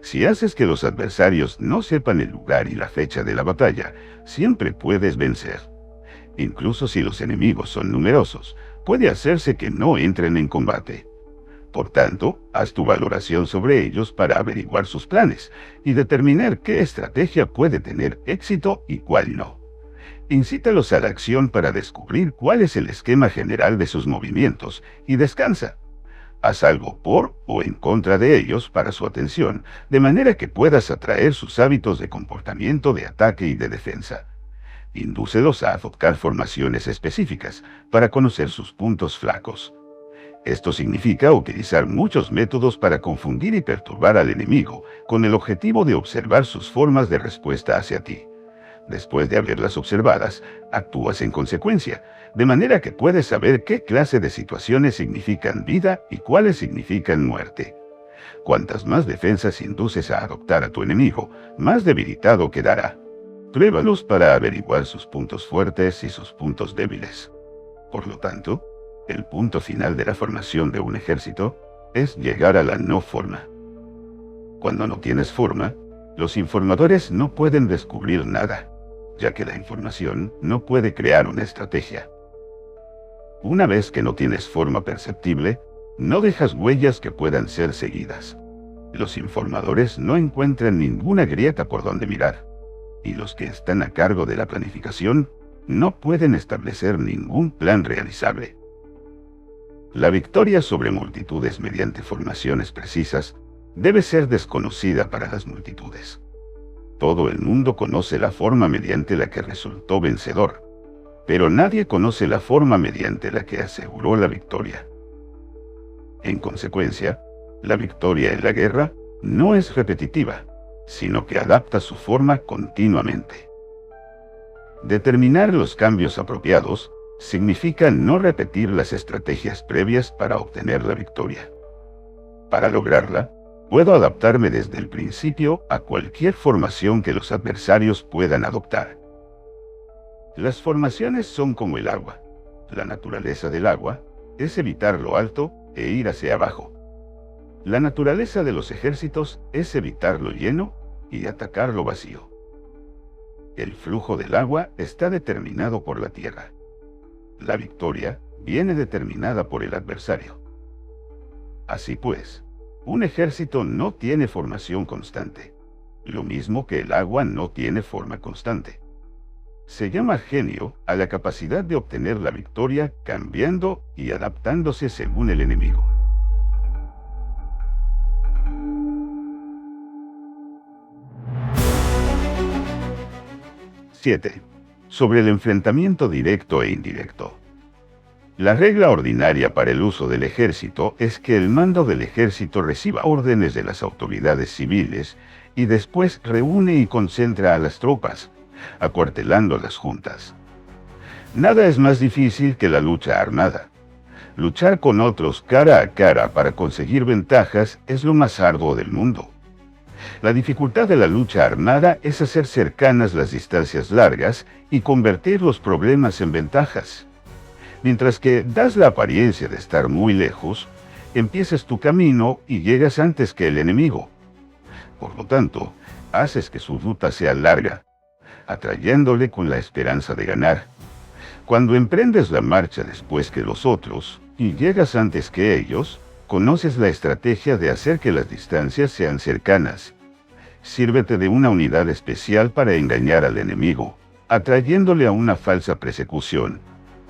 Si haces que los adversarios no sepan el lugar y la fecha de la batalla, siempre puedes vencer. Incluso si los enemigos son numerosos, puede hacerse que no entren en combate. Por tanto, haz tu valoración sobre ellos para averiguar sus planes y determinar qué estrategia puede tener éxito y cuál no. Incítalos a la acción para descubrir cuál es el esquema general de sus movimientos y descansa. Haz algo por o en contra de ellos para su atención, de manera que puedas atraer sus hábitos de comportamiento de ataque y de defensa. Indúcelos a adoptar formaciones específicas para conocer sus puntos flacos. Esto significa utilizar muchos métodos para confundir y perturbar al enemigo, con el objetivo de observar sus formas de respuesta hacia ti. Después de haberlas observadas, actúas en consecuencia, de manera que puedes saber qué clase de situaciones significan vida y cuáles significan muerte. Cuantas más defensas induces a adoptar a tu enemigo, más debilitado quedará. Pruébalos para averiguar sus puntos fuertes y sus puntos débiles. Por lo tanto, el punto final de la formación de un ejército es llegar a la no forma. Cuando no tienes forma, los informadores no pueden descubrir nada, ya que la información no puede crear una estrategia. Una vez que no tienes forma perceptible, no dejas huellas que puedan ser seguidas. Los informadores no encuentran ninguna grieta por donde mirar, y los que están a cargo de la planificación no pueden establecer ningún plan realizable. La victoria sobre multitudes mediante formaciones precisas debe ser desconocida para las multitudes. Todo el mundo conoce la forma mediante la que resultó vencedor, pero nadie conoce la forma mediante la que aseguró la victoria. En consecuencia, la victoria en la guerra no es repetitiva, sino que adapta su forma continuamente. Determinar los cambios apropiados significa no repetir las estrategias previas para obtener la victoria. Para lograrla, puedo adaptarme desde el principio a cualquier formación que los adversarios puedan adoptar. Las formaciones son como el agua. La naturaleza del agua es evitar lo alto e ir hacia abajo. La naturaleza de los ejércitos es evitar lo lleno y atacar lo vacío. El flujo del agua está determinado por la tierra. La victoria viene determinada por el adversario. Así pues, un ejército no tiene formación constante, lo mismo que el agua no tiene forma constante. Se llama genio a la capacidad de obtener la victoria cambiando y adaptándose según el enemigo. ¡7! Sobre el enfrentamiento directo e indirecto. La regla ordinaria para el uso del ejército es que el mando del ejército reciba órdenes de las autoridades civiles y después reúne y concentra a las tropas, acuartelándolas juntas. Nada es más difícil que la lucha armada. Luchar con otros cara a cara para conseguir ventajas es lo más arduo del mundo. La dificultad de la lucha armada es hacer cercanas las distancias largas y convertir los problemas en ventajas. Mientras que das la apariencia de estar muy lejos, empiezas tu camino y llegas antes que el enemigo. Por lo tanto, haces que su ruta sea larga, atrayéndole con la esperanza de ganar. Cuando emprendes la marcha después que los otros y llegas antes que ellos, conoces la estrategia de hacer que las distancias sean cercanas. Sírvete de una unidad especial para engañar al enemigo, atrayéndole a una falsa persecución,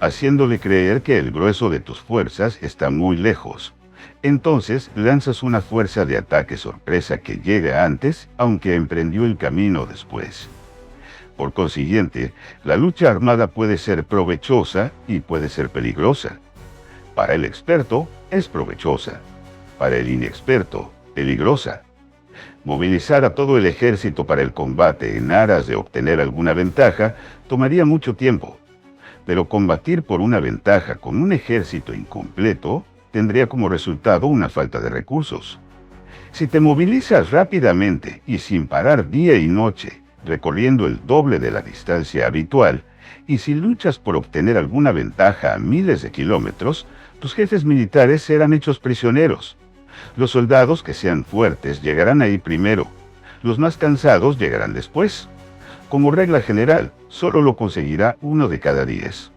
haciéndole creer que el grueso de tus fuerzas está muy lejos. Entonces lanzas una fuerza de ataque sorpresa que llega antes, aunque emprendió el camino después. Por consiguiente, la lucha armada puede ser provechosa y puede ser peligrosa. Para el experto, es provechosa. Para el inexperto, peligrosa. Movilizar a todo el ejército para el combate en aras de obtener alguna ventaja tomaría mucho tiempo. Pero combatir por una ventaja con un ejército incompleto tendría como resultado una falta de recursos. Si te movilizas rápidamente y sin parar día y noche, recorriendo el doble de la distancia habitual, y si luchas por obtener alguna ventaja a miles de kilómetros, tus jefes militares serán hechos prisioneros. Los soldados que sean fuertes llegarán ahí primero. Los más cansados llegarán después. Como regla general, solo lo conseguirá 1 de cada 10.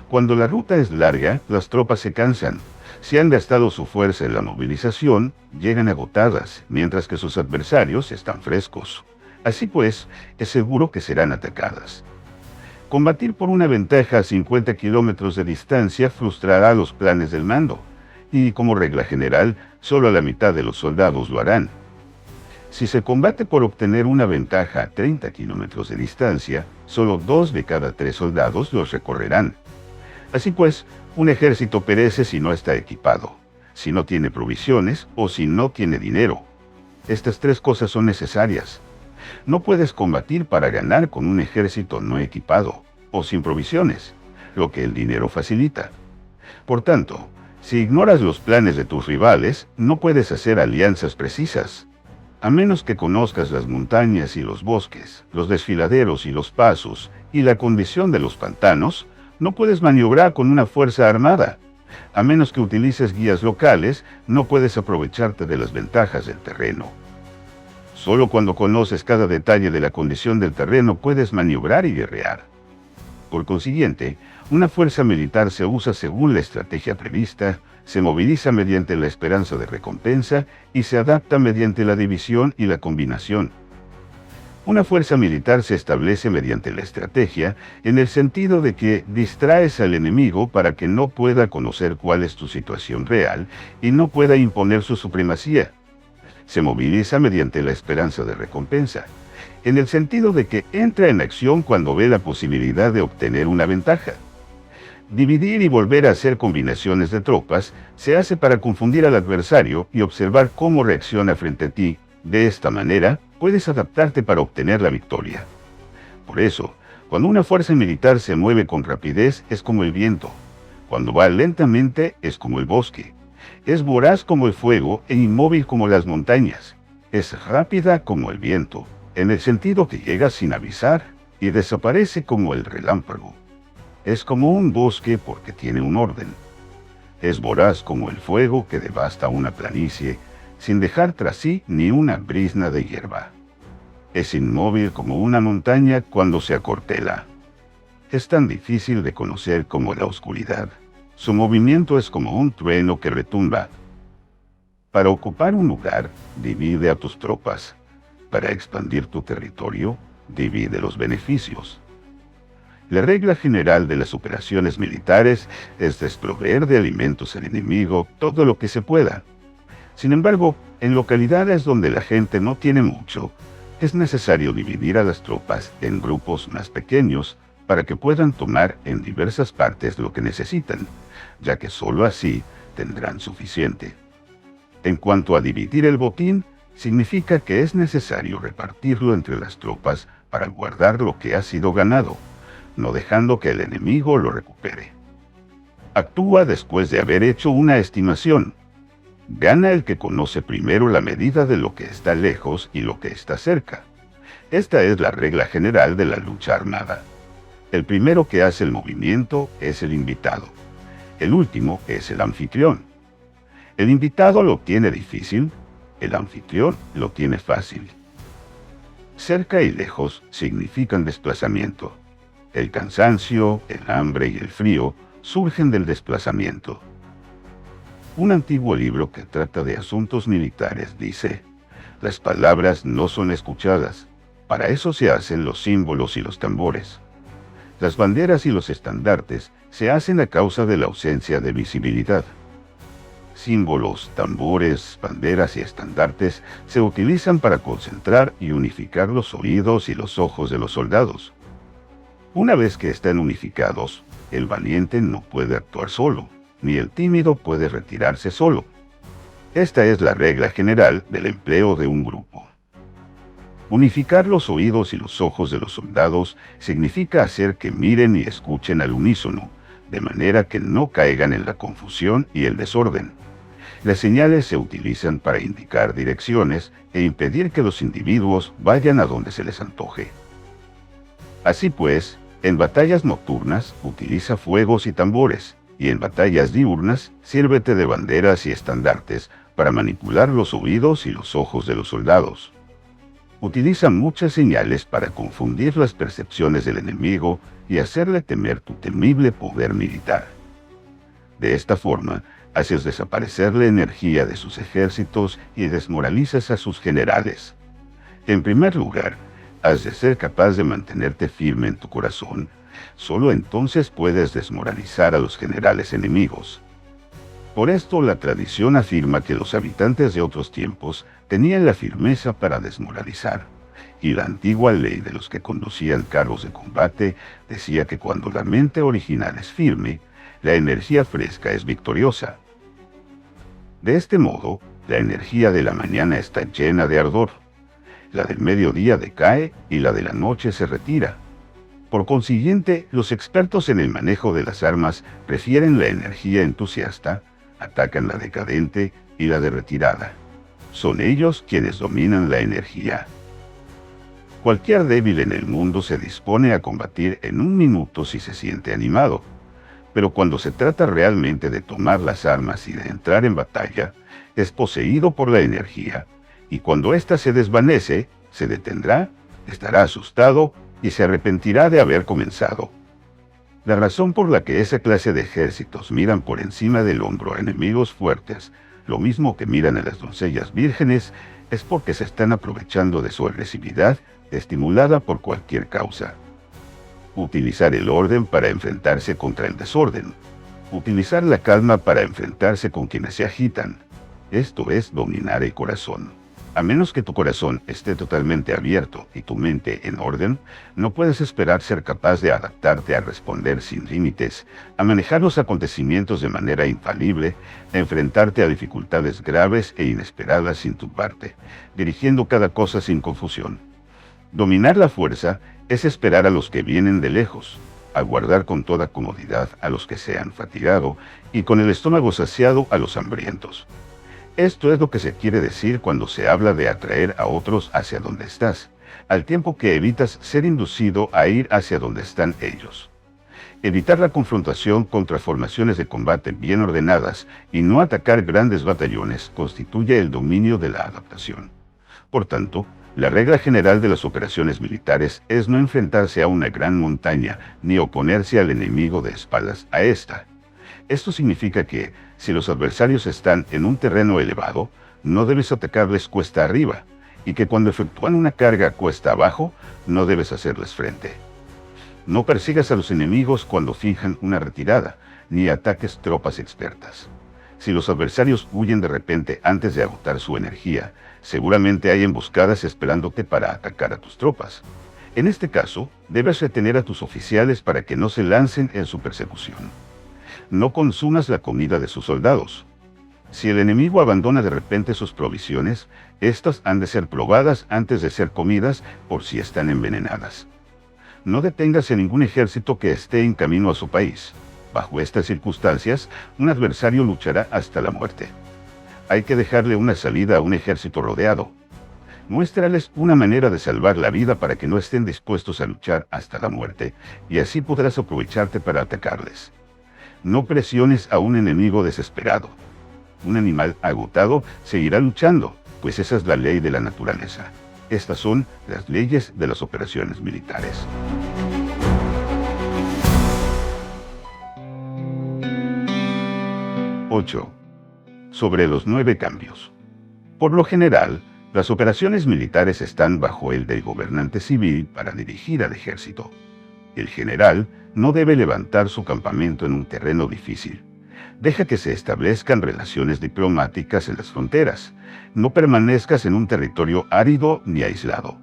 Cuando la ruta es larga, las tropas se cansan. Si han gastado su fuerza en la movilización, llegan agotadas, mientras que sus adversarios están frescos. Así pues, es seguro que serán atacadas. Combatir por una ventaja a 50 kilómetros de distancia frustrará los planes del mando, y como regla general, solo la mitad de los soldados lo harán. Si se combate por obtener una ventaja a 30 kilómetros de distancia, solo 2 de cada 3 soldados los recorrerán. Así pues, un ejército perece si no está equipado, si no tiene provisiones o si no tiene dinero. Estas 3 cosas son necesarias. No puedes combatir para ganar con un ejército no equipado o sin provisiones, lo que el dinero facilita. Por tanto, si ignoras los planes de tus rivales, no puedes hacer alianzas precisas. A menos que conozcas las montañas y los bosques, los desfiladeros y los pasos, y la condición de los pantanos, no puedes maniobrar con una fuerza armada. A menos que utilices guías locales, no puedes aprovecharte de las ventajas del terreno. Solo cuando conoces cada detalle de la condición del terreno puedes maniobrar y guerrear. Por consiguiente, una fuerza militar se usa según la estrategia prevista, se moviliza mediante la esperanza de recompensa y se adapta mediante la división y la combinación. Una fuerza militar se establece mediante la estrategia en el sentido de que distraes al enemigo para que no pueda conocer cuál es tu situación real y no pueda imponer su supremacía. Se moviliza mediante la esperanza de recompensa, en el sentido de que entra en acción cuando ve la posibilidad de obtener una ventaja. Dividir y volver a hacer combinaciones de tropas se hace para confundir al adversario y observar cómo reacciona frente a ti. De esta manera, puedes adaptarte para obtener la victoria. Por eso, cuando una fuerza militar se mueve con rapidez es como el viento. Cuando va lentamente es como el bosque. Es voraz como el fuego e inmóvil como las montañas. Es rápida como el viento, en el sentido que llega sin avisar y desaparece como el relámpago. Es como un bosque porque tiene un orden. Es voraz como el fuego que devasta una planicie, sin dejar tras sí ni una brizna de hierba. Es inmóvil como una montaña cuando se acortela. Es tan difícil de conocer como la oscuridad. Su movimiento es como un trueno que retumba. Para ocupar un lugar, divide a tus tropas. Para expandir tu territorio, divide los beneficios. La regla general de las operaciones militares es desproveer de alimentos al enemigo todo lo que se pueda. Sin embargo, en localidades donde la gente no tiene mucho, es necesario dividir a las tropas en grupos más pequeños para que puedan tomar en diversas partes lo que necesitan, ya que sólo así tendrán suficiente. En cuanto a dividir el botín, significa que es necesario repartirlo entre las tropas para guardar lo que ha sido ganado, no dejando que el enemigo lo recupere. Actúa después de haber hecho una estimación. Gana el que conoce primero la medida de lo que está lejos y lo que está cerca. Esta es la regla general de la lucha armada. El primero que hace el movimiento es el invitado. El último es el anfitrión. El invitado lo tiene difícil, el anfitrión lo tiene fácil. Cerca y lejos significan desplazamiento. El cansancio, el hambre y el frío surgen del desplazamiento. Un antiguo libro que trata de asuntos militares dice: las palabras no son escuchadas, para eso se hacen los símbolos y los tambores. Las banderas y los estandartes se hacen a causa de la ausencia de visibilidad. Símbolos, tambores, banderas y estandartes se utilizan para concentrar y unificar los oídos y los ojos de los soldados. Una vez que están unificados, el valiente no puede actuar solo, ni el tímido puede retirarse solo. Esta es la regla general del empleo de un grupo. Unificar los oídos y los ojos de los soldados significa hacer que miren y escuchen al unísono, de manera que no caigan en la confusión y el desorden. Las señales se utilizan para indicar direcciones e impedir que los individuos vayan a donde se les antoje. Así pues, en batallas nocturnas utiliza fuegos y tambores, y en batallas diurnas sírvete de banderas y estandartes para manipular los oídos y los ojos de los soldados. Utiliza muchas señales para confundir las percepciones del enemigo y hacerle temer tu temible poder militar. De esta forma, haces desaparecer la energía de sus ejércitos y desmoralizas a sus generales. En primer lugar, has de ser capaz de mantenerte firme en tu corazón. Solo entonces puedes desmoralizar a los generales enemigos. Por esto la tradición afirma que los habitantes de otros tiempos tenían la firmeza para desmoralizar, y la antigua ley de los que conducían carros de combate decía que cuando la mente original es firme, la energía fresca es victoriosa. De este modo, la energía de la mañana está llena de ardor. La del mediodía decae y la de la noche se retira. Por consiguiente, los expertos en el manejo de las armas prefieren la energía entusiasta, atacan la decadente y la de retirada. Son ellos quienes dominan la energía. Cualquier débil en el mundo se dispone a combatir en un minuto si se siente animado, pero cuando se trata realmente de tomar las armas y de entrar en batalla, es poseído por la energía, y cuando ésta se desvanece, se detendrá, estará asustado y se arrepentirá de haber comenzado. La razón por la que esa clase de ejércitos miran por encima del hombro a enemigos fuertes, lo mismo que miran a las doncellas vírgenes, es porque se están aprovechando de su agresividad, estimulada por cualquier causa. Utilizar el orden para enfrentarse contra el desorden. Utilizar la calma para enfrentarse con quienes se agitan. Esto es dominar el corazón. A menos que tu corazón esté totalmente abierto y tu mente en orden, no puedes esperar ser capaz de adaptarte a responder sin límites, a manejar los acontecimientos de manera infalible, a enfrentarte a dificultades graves e inesperadas sin turbarte, dirigiendo cada cosa sin confusión. Dominar la fuerza es esperar a los que vienen de lejos, aguardar con toda comodidad a los que se han fatigado y con el estómago saciado a los hambrientos. Esto es lo que se quiere decir cuando se habla de atraer a otros hacia donde estás, al tiempo que evitas ser inducido a ir hacia donde están ellos. Evitar la confrontación contra formaciones de combate bien ordenadas y no atacar grandes batallones constituye el dominio de la adaptación. Por tanto, la regla general de las operaciones militares es no enfrentarse a una gran montaña ni oponerse al enemigo de espaldas a esta. Esto significa que, si los adversarios están en un terreno elevado, no debes atacarles cuesta arriba, y que cuando efectúan una carga cuesta abajo, no debes hacerles frente. No persigas a los enemigos cuando finjan una retirada, ni ataques tropas expertas. Si los adversarios huyen de repente antes de agotar su energía, seguramente hay emboscadas esperándote para atacar a tus tropas. En este caso, debes retener a tus oficiales para que no se lancen en su persecución. No consumas la comida de sus soldados. Si el enemigo abandona de repente sus provisiones, estas han de ser probadas antes de ser comidas por si están envenenadas. No detengas a ningún ejército que esté en camino a su país. Bajo estas circunstancias, un adversario luchará hasta la muerte. Hay que dejarle una salida a un ejército rodeado. Muéstrales una manera de salvar la vida para que no estén dispuestos a luchar hasta la muerte, y así podrás aprovecharte para atacarles. No presiones a un enemigo desesperado. Un animal agotado seguirá luchando, pues esa es la ley de la naturaleza. Estas son las leyes de las operaciones militares. (8) Sobre los 9 cambios. Por lo general, las operaciones militares están bajo el del gobernante civil para dirigir al ejército. El general no debe levantar su campamento en un terreno difícil. Deja que se establezcan relaciones diplomáticas en las fronteras. No permanezcas en un territorio árido ni aislado.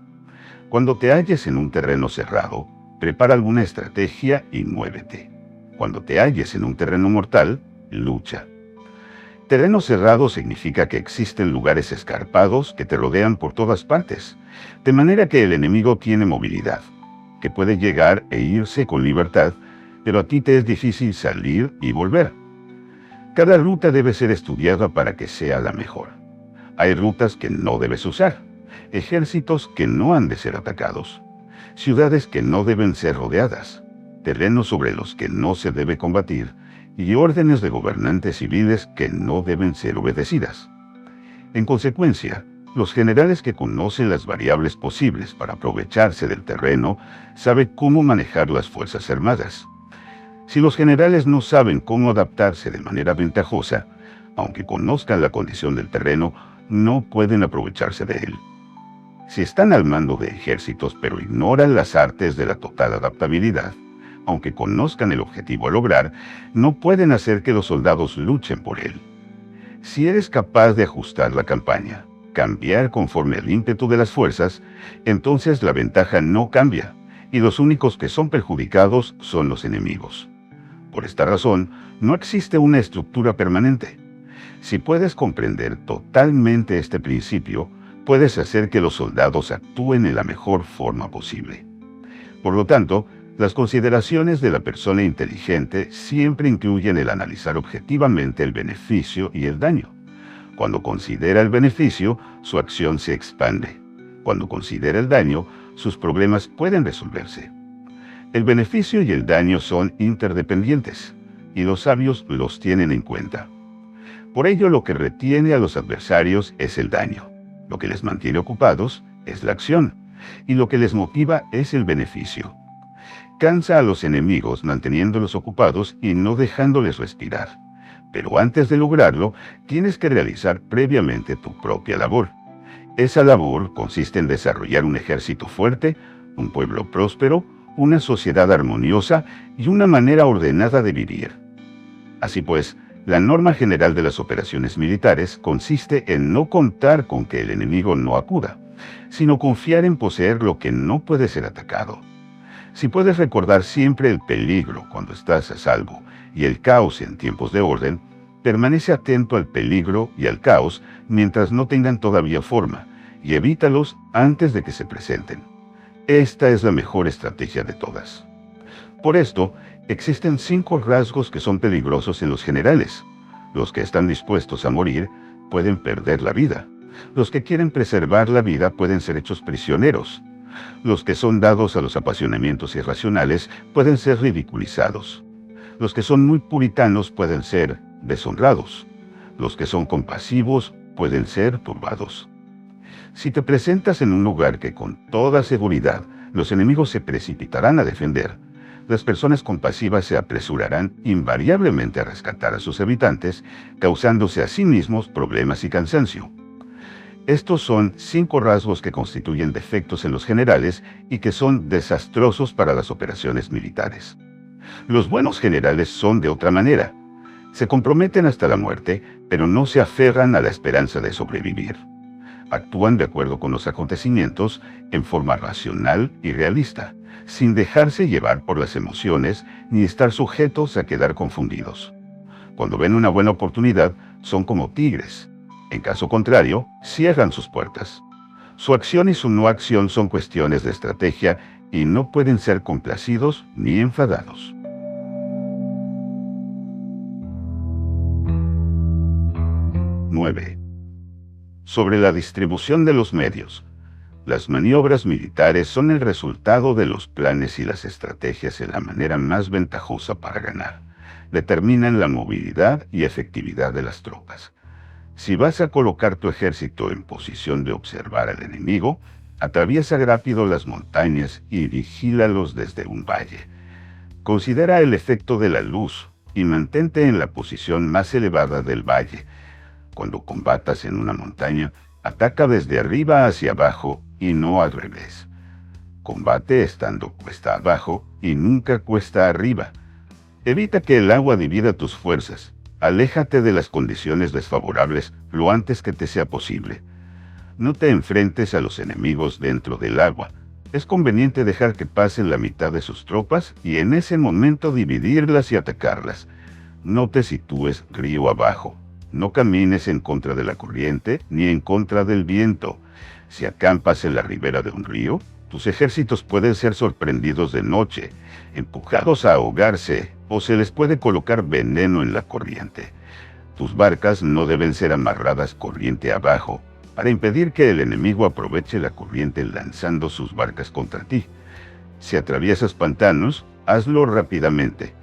Cuando te halles en un terreno cerrado, prepara alguna estrategia y muévete. Cuando te halles en un terreno mortal, lucha. Terreno cerrado significa que existen lugares escarpados que te rodean por todas partes, de manera que el enemigo tiene movilidad, que puede llegar e irse con libertad, pero a ti te es difícil salir y volver. Cada ruta debe ser estudiada para que sea la mejor. Hay rutas que no debes usar, ejércitos que no han de ser atacados, ciudades que no deben ser rodeadas, terrenos sobre los que no se debe combatir, y órdenes de gobernantes civiles que no deben ser obedecidas. En consecuencia, los generales que conocen las variables posibles para aprovecharse del terreno saben cómo manejar las fuerzas armadas. Si los generales no saben cómo adaptarse de manera ventajosa, aunque conozcan la condición del terreno, no pueden aprovecharse de él. Si están al mando de ejércitos pero ignoran las artes de la total adaptabilidad, aunque conozcan el objetivo a lograr, no pueden hacer que los soldados luchen por él. Si eres capaz de ajustar la campaña, cambiar conforme al ímpetu de las fuerzas, entonces la ventaja no cambia, y los únicos que son perjudicados son los enemigos. Por esta razón, no existe una estructura permanente. Si puedes comprender totalmente este principio, puedes hacer que los soldados actúen en la mejor forma posible. Por lo tanto, las consideraciones de la persona inteligente siempre incluyen el analizar objetivamente el beneficio y el daño. Cuando considera el beneficio, su acción se expande. Cuando considera el daño, sus problemas pueden resolverse. El beneficio y el daño son interdependientes, y los sabios los tienen en cuenta. Por ello, lo que retiene a los adversarios es el daño. Lo que les mantiene ocupados es la acción, y lo que les motiva es el beneficio. Cansa a los enemigos manteniéndolos ocupados y no dejándoles respirar. Pero antes de lograrlo, tienes que realizar previamente tu propia labor. Esa labor consiste en desarrollar un ejército fuerte, un pueblo próspero, una sociedad armoniosa y una manera ordenada de vivir. Así pues, la norma general de las operaciones militares consiste en no contar con que el enemigo no acuda, sino confiar en poseer lo que no puede ser atacado. Si puedes recordar siempre el peligro cuando estás a salvo y el caos en tiempos de orden, permanece atento al peligro y al caos mientras no tengan todavía forma, y evítalos antes de que se presenten. Esta es la mejor estrategia de todas. Por esto, existen 5 rasgos que son peligrosos en los generales. Los que están dispuestos a morir pueden perder la vida. Los que quieren preservar la vida pueden ser hechos prisioneros. Los que son dados a los apasionamientos irracionales pueden ser ridiculizados. Los que son muy puritanos pueden ser deshonrados. Los que son compasivos pueden ser turbados. Si te presentas en un lugar que con toda seguridad los enemigos se precipitarán a defender, las personas compasivas se apresurarán invariablemente a rescatar a sus habitantes, causándose a sí mismos problemas y cansancio. Estos son 5 rasgos que constituyen defectos en los generales y que son desastrosos para las operaciones militares. Los buenos generales son de otra manera. Se comprometen hasta la muerte, pero no se aferran a la esperanza de sobrevivir. Actúan de acuerdo con los acontecimientos en forma racional y realista, sin dejarse llevar por las emociones ni estar sujetos a quedar confundidos. Cuando ven una buena oportunidad, son como tigres. En caso contrario, cierran sus puertas. Su acción y su no acción son cuestiones de estrategia y no pueden ser complacidos ni enfadados. 9. Sobre la distribución de los medios. Las maniobras militares son el resultado de los planes y las estrategias en la manera más ventajosa para ganar. Determinan la movilidad y efectividad de las tropas. Si vas a colocar tu ejército en posición de observar al enemigo, atraviesa rápido las montañas y vigílalos desde un valle. Considera el efecto de la luz y mantente en la posición más elevada del valle. Cuando combatas en una montaña, ataca desde arriba hacia abajo y no al revés. Combate estando cuesta abajo y nunca cuesta arriba. Evita que el agua divida tus fuerzas. Aléjate de las condiciones desfavorables lo antes que te sea posible. No te enfrentes a los enemigos dentro del agua. Es conveniente dejar que pasen la mitad de sus tropas y en ese momento dividirlas y atacarlas. No te sitúes río abajo. No camines en contra de la corriente ni en contra del viento. Si acampas en la ribera de un río, tus ejércitos pueden ser sorprendidos de noche, empujados a ahogarse, o se les puede colocar veneno en la corriente. Tus barcas no deben ser amarradas corriente abajo, para impedir que el enemigo aproveche la corriente lanzando sus barcas contra ti. Si atraviesas pantanos, hazlo rápidamente.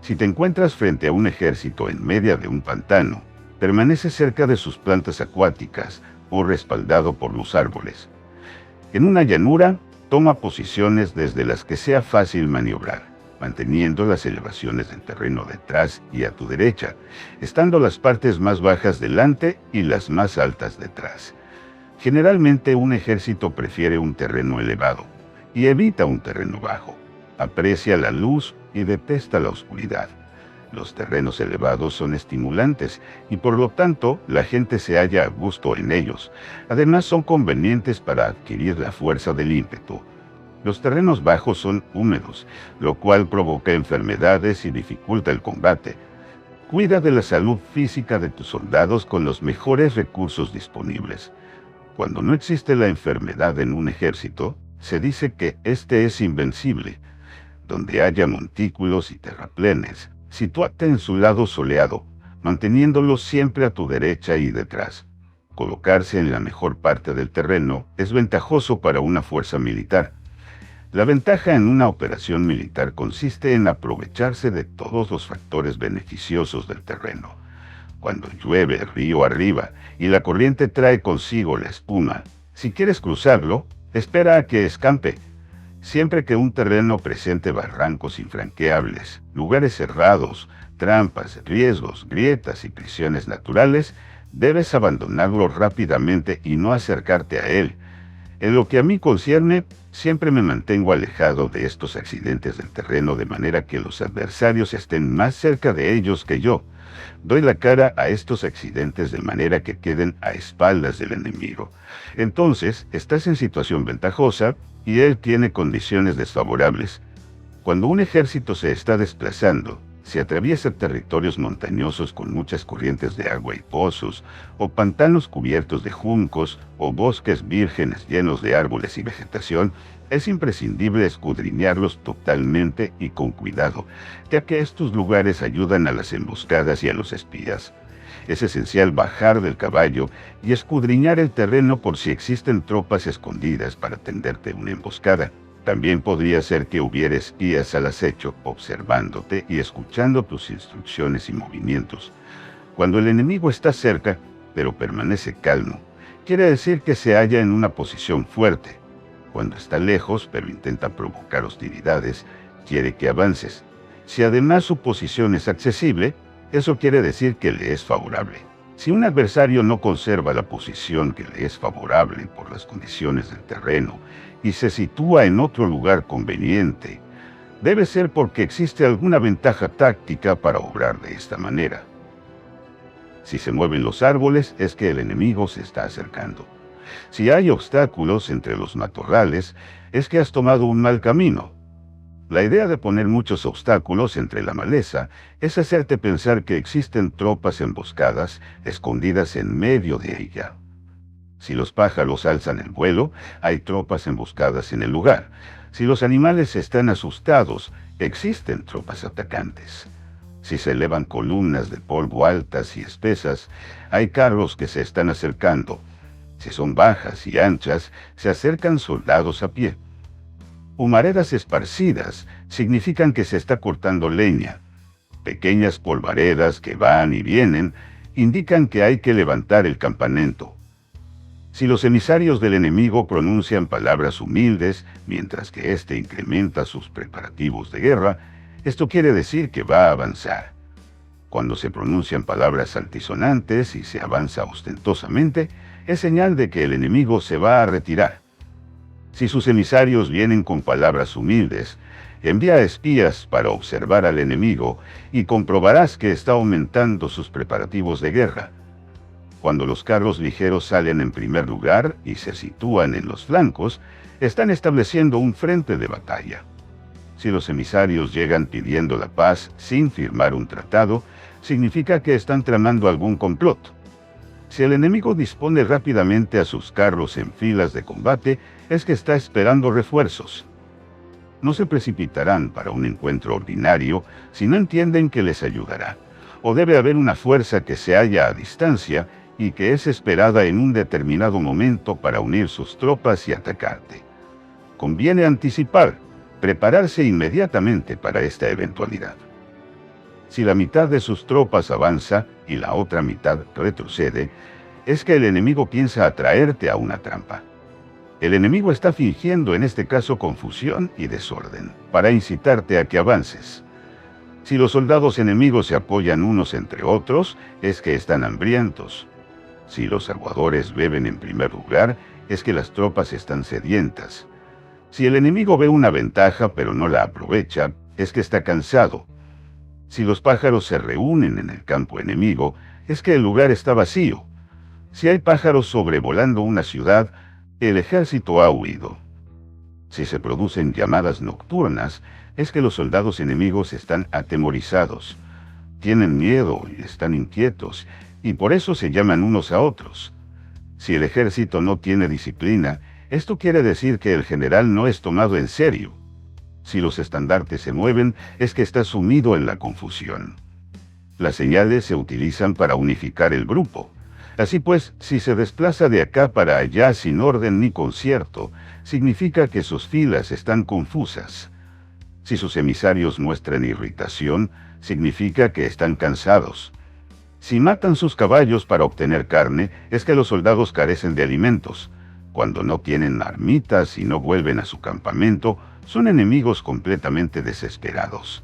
Si te encuentras frente a un ejército en medio de un pantano, permanece cerca de sus plantas acuáticas o respaldado por los árboles. En una llanura, toma posiciones desde las que sea fácil maniobrar, manteniendo las elevaciones del terreno detrás y a tu derecha, estando las partes más bajas delante y las más altas detrás. Generalmente un ejército prefiere un terreno elevado y evita un terreno bajo. Aprecia la luz y detesta la oscuridad. Los terrenos elevados son estimulantes y por lo tanto la gente se halla a gusto en ellos. Además son convenientes para adquirir la fuerza del ímpetu. Los terrenos bajos son húmedos, lo cual provoca enfermedades y dificulta el combate. Cuida de la salud física de tus soldados con los mejores recursos disponibles. Cuando no existe la enfermedad en un ejército, se dice que éste es invencible. Donde haya montículos y terraplenes, sitúate en su lado soleado, manteniéndolo siempre a tu derecha y detrás. Colocarse en la mejor parte del terreno es ventajoso para una fuerza militar. La ventaja en una operación militar consiste en aprovecharse de todos los factores beneficiosos del terreno. Cuando llueve río arriba y la corriente trae consigo la espuma, si quieres cruzarlo, espera a que escampe. Siempre que un terreno presente barrancos infranqueables, lugares cerrados, trampas, riesgos, grietas y prisiones naturales, debes abandonarlo rápidamente y no acercarte a él. En lo que a mí concierne, siempre me mantengo alejado de estos accidentes del terreno de manera que los adversarios estén más cerca de ellos que yo. Doy la cara a estos accidentes de manera que queden a espaldas del enemigo. Entonces, estás en situación ventajosa y él tiene condiciones desfavorables. Cuando un ejército se está desplazando, si atraviesa territorios montañosos con muchas corrientes de agua y pozos, o pantanos cubiertos de juncos, o bosques vírgenes llenos de árboles y vegetación, es imprescindible escudriñarlos totalmente y con cuidado, ya que estos lugares ayudan a las emboscadas y a los espías. Es esencial bajar del caballo y escudriñar el terreno por si existen tropas escondidas para tenderte una emboscada. También podría ser que hubiera espías al acecho, observándote y escuchando tus instrucciones y movimientos. Cuando el enemigo está cerca, pero permanece calmo, quiere decir que se halla en una posición fuerte. Cuando está lejos, pero intenta provocar hostilidades, quiere que avances. Si además su posición es accesible, eso quiere decir que le es favorable. Si un adversario no conserva la posición que le es favorable por las condiciones del terreno y se sitúa en otro lugar conveniente, debe ser porque existe alguna ventaja táctica para obrar de esta manera. Si se mueven los árboles, es que el enemigo se está acercando. Si hay obstáculos entre los matorrales, es que has tomado un mal camino. La idea de poner muchos obstáculos entre la maleza es hacerte pensar que existen tropas emboscadas escondidas en medio de ella. Si los pájaros alzan el vuelo, hay tropas emboscadas en el lugar. Si los animales están asustados, existen tropas atacantes. Si se elevan columnas de polvo altas y espesas, hay carros que se están acercando. Si son bajas y anchas, se acercan soldados a pie. Humaredas esparcidas significan que se está cortando leña. Pequeñas polvaredas que van y vienen indican que hay que levantar el campamento. Si los emisarios del enemigo pronuncian palabras humildes mientras que éste incrementa sus preparativos de guerra, esto quiere decir que va a avanzar. Cuando se pronuncian palabras altisonantes y se avanza ostentosamente, es señal de que el enemigo se va a retirar. Si sus emisarios vienen con palabras humildes, envía espías para observar al enemigo y comprobarás que está aumentando sus preparativos de guerra. Cuando los carros ligeros salen en primer lugar y se sitúan en los flancos, están estableciendo un frente de batalla. Si los emisarios llegan pidiendo la paz sin firmar un tratado, significa que están tramando algún complot. Si el enemigo dispone rápidamente a sus carros en filas de combate, es que está esperando refuerzos. No se precipitarán para un encuentro ordinario si no entienden que les ayudará, o debe haber una fuerza que se halla a distancia y que es esperada en un determinado momento para unir sus tropas y atacarte. Conviene anticipar, prepararse inmediatamente para esta eventualidad. Si la mitad de sus tropas avanza y la otra mitad retrocede, es que el enemigo piensa atraerte a una trampa. El enemigo está fingiendo en este caso confusión y desorden, para incitarte a que avances. Si los soldados enemigos se apoyan unos entre otros, es que están hambrientos. Si los aguadores beben en primer lugar, es que las tropas están sedientas. Si el enemigo ve una ventaja pero no la aprovecha, es que está cansado. Si los pájaros se reúnen en el campo enemigo, es que el lugar está vacío. Si hay pájaros sobrevolando una ciudad, el ejército ha huido. Si se producen llamadas nocturnas, es que los soldados enemigos están atemorizados. Tienen miedo y están inquietos, y por eso se llaman unos a otros. Si el ejército no tiene disciplina, esto quiere decir que el general no es tomado en serio. Si los estandartes se mueven, es que está sumido en la confusión. Las señales se utilizan para unificar el grupo. Así pues, si se desplaza de acá para allá sin orden ni concierto, significa que sus filas están confusas. Si sus emisarios muestran irritación, significa que están cansados. Si matan sus caballos para obtener carne, es que los soldados carecen de alimentos. Cuando no tienen marmitas y no vuelven a su campamento, son enemigos completamente desesperados.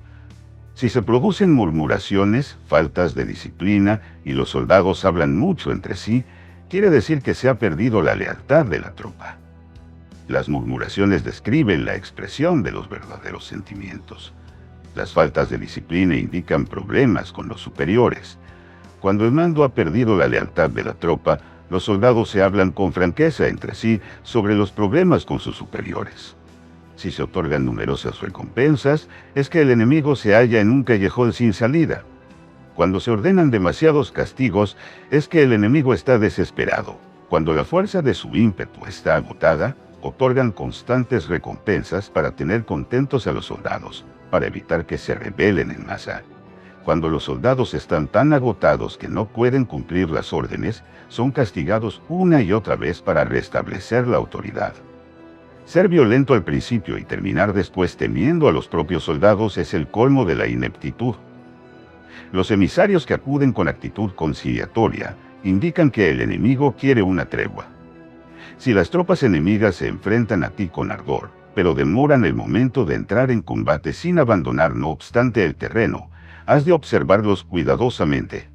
Si se producen murmuraciones, faltas de disciplina y los soldados hablan mucho entre sí, quiere decir que se ha perdido la lealtad de la tropa. Las murmuraciones describen la expresión de los verdaderos sentimientos. Las faltas de disciplina indican problemas con los superiores. Cuando el mando ha perdido la lealtad de la tropa, los soldados se hablan con franqueza entre sí sobre los problemas con sus superiores. Si se otorgan numerosas recompensas, es que el enemigo se halla en un callejón sin salida. Cuando se ordenan demasiados castigos, es que el enemigo está desesperado. Cuando la fuerza de su ímpetu está agotada, otorgan constantes recompensas para tener contentos a los soldados, para evitar que se rebelen en masa. Cuando los soldados están tan agotados que no pueden cumplir las órdenes, son castigados una y otra vez para restablecer la autoridad. Ser violento al principio y terminar después temiendo a los propios soldados es el colmo de la ineptitud. Los emisarios que acuden con actitud conciliatoria indican que el enemigo quiere una tregua. Si las tropas enemigas se enfrentan a ti con ardor, pero demoran el momento de entrar en combate sin abandonar no obstante el terreno, has de observarlos cuidadosamente.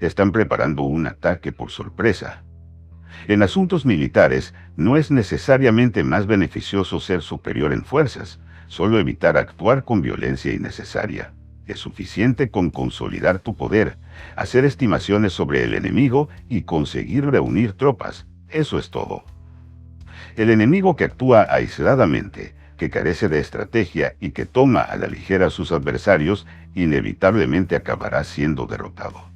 Están preparando un ataque por sorpresa. En asuntos militares, no es necesariamente más beneficioso ser superior en fuerzas, solo evitar actuar con violencia innecesaria. Es suficiente con consolidar tu poder, hacer estimaciones sobre el enemigo y conseguir reunir tropas. Eso es todo. El enemigo que actúa aisladamente, que carece de estrategia y que toma a la ligera a sus adversarios, inevitablemente acabará siendo derrotado.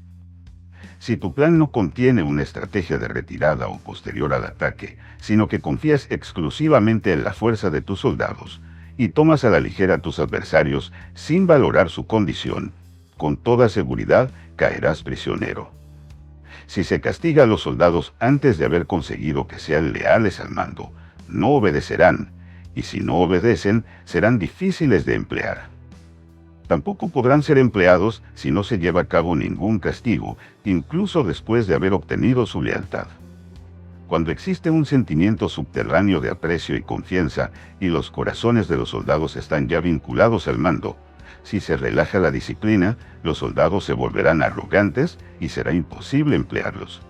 Si tu plan no contiene una estrategia de retirada o posterior al ataque, sino que confías exclusivamente en la fuerza de tus soldados, y tomas a la ligera a tus adversarios sin valorar su condición, con toda seguridad caerás prisionero. Si se castiga a los soldados antes de haber conseguido que sean leales al mando, no obedecerán, y si no obedecen, serán difíciles de emplear. Tampoco podrán ser empleados si no se lleva a cabo ningún castigo, incluso después de haber obtenido su lealtad. Cuando existe un sentimiento subterráneo de aprecio y confianza, y los corazones de los soldados están ya vinculados al mando, si se relaja la disciplina, los soldados se volverán arrogantes y será imposible emplearlos.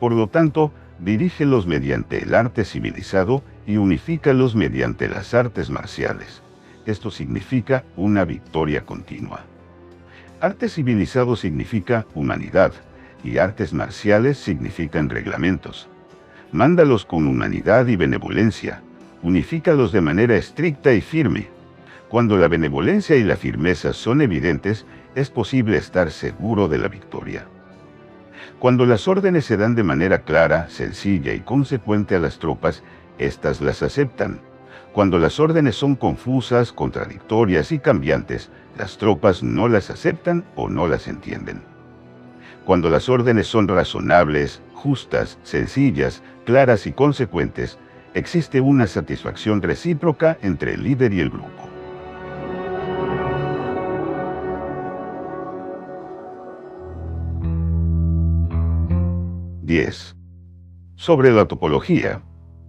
Por lo tanto, dirígelos mediante el arte civilizado y unifícalos mediante las artes marciales. Esto significa una victoria continua. Arte civilizado significa humanidad, y artes marciales significan reglamentos. Mándalos con humanidad y benevolencia. Unifícalos de manera estricta y firme. Cuando la benevolencia y la firmeza son evidentes, es posible estar seguro de la victoria. Cuando las órdenes se dan de manera clara, sencilla y consecuente a las tropas, éstas las aceptan. Cuando las órdenes son confusas, contradictorias y cambiantes, las tropas no las aceptan o no las entienden. Cuando las órdenes son razonables, justas, sencillas, claras y consecuentes, existe una satisfacción recíproca entre el líder y el grupo. Sobre la topología.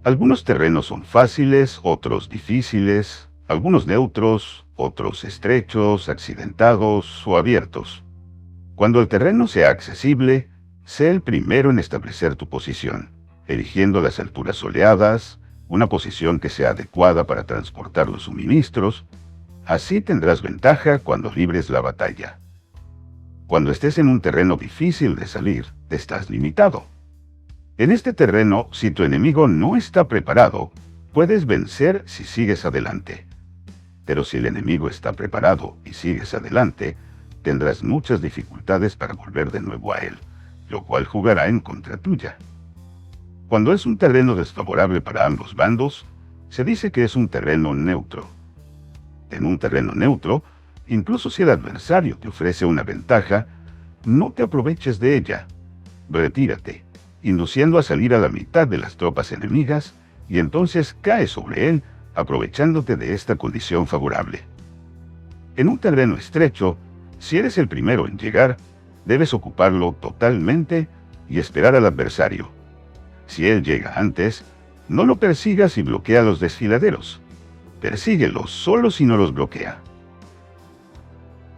Algunos terrenos son fáciles, otros difíciles, algunos neutros, otros estrechos, accidentados o abiertos. Cuando el terreno sea accesible, sé el primero en establecer tu posición, eligiendo las alturas soleadas, una posición que sea adecuada para transportar los suministros. Así tendrás ventaja cuando libres la batalla. Cuando estés en un terreno difícil de salir, estás limitado. En este terreno, si tu enemigo no está preparado, puedes vencer si sigues adelante. Pero si el enemigo está preparado y sigues adelante, tendrás muchas dificultades para volver de nuevo a él, lo cual jugará en contra tuya. Cuando es un terreno desfavorable para ambos bandos, se dice que es un terreno neutro. En un terreno neutro, incluso si el adversario te ofrece una ventaja, no te aproveches de ella. Retírate, induciendo a salir a la mitad de las tropas enemigas, y entonces cae sobre él, aprovechándote de esta condición favorable. En un terreno estrecho, si eres el primero en llegar, debes ocuparlo totalmente y esperar al adversario. Si él llega antes, no lo persigas y bloquea a los desfiladeros. Persíguelos solo si no los bloquea.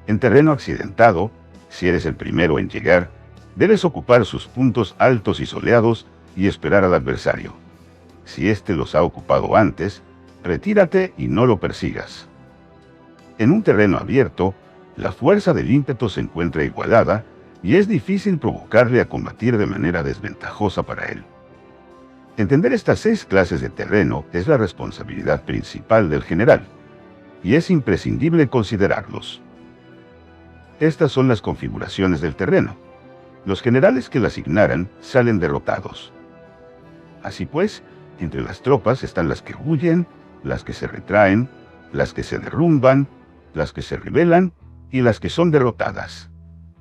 En terreno accidentado, si eres el primero en llegar, debes ocupar sus puntos altos y soleados y esperar al adversario. Si éste los ha ocupado antes, retírate y no lo persigas. En un terreno abierto, la fuerza del ímpetu se encuentra igualada y es difícil provocarle a combatir de manera desventajosa para él. Entender estas 6 clases de terreno es la responsabilidad principal del general, y es imprescindible considerarlos. Estas son las configuraciones del terreno. Los generales que las ignoran salen derrotados. Así pues, entre las tropas están las que huyen, las que se retraen, las que se derrumban, las que se rebelan y las que son derrotadas.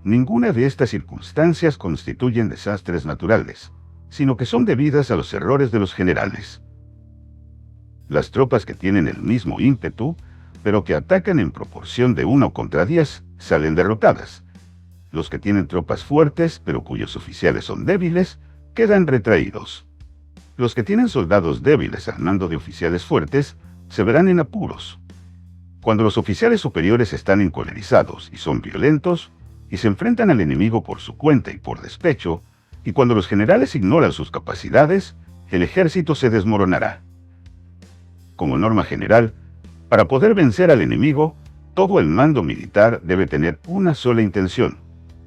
Ninguna de estas circunstancias constituyen desastres naturales, sino que son debidas a los errores de los generales. Las tropas que tienen el mismo ímpetu, pero que atacan en proporción de 1 contra 10, salen derrotadas. Los que tienen tropas fuertes, pero cuyos oficiales son débiles, quedan retraídos. Los que tienen soldados débiles al mando de oficiales fuertes, se verán en apuros. Cuando los oficiales superiores están encolerizados y son violentos, y se enfrentan al enemigo por su cuenta y por despecho, y cuando los generales ignoran sus capacidades, el ejército se desmoronará. Como norma general, para poder vencer al enemigo, todo el mando militar debe tener una sola intención,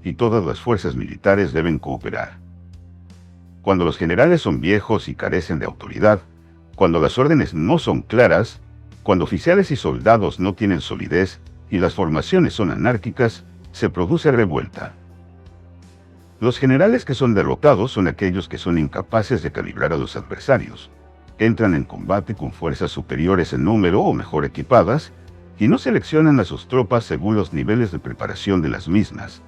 y todas las fuerzas militares deben cooperar. Cuando los generales son viejos y carecen de autoridad, cuando las órdenes no son claras, cuando oficiales y soldados no tienen solidez y las formaciones son anárquicas, se produce revuelta. Los generales que son derrotados son aquellos que son incapaces de calibrar a los adversarios, entran en combate con fuerzas superiores en número o mejor equipadas, y no seleccionan a sus tropas según los niveles de preparación de las mismas.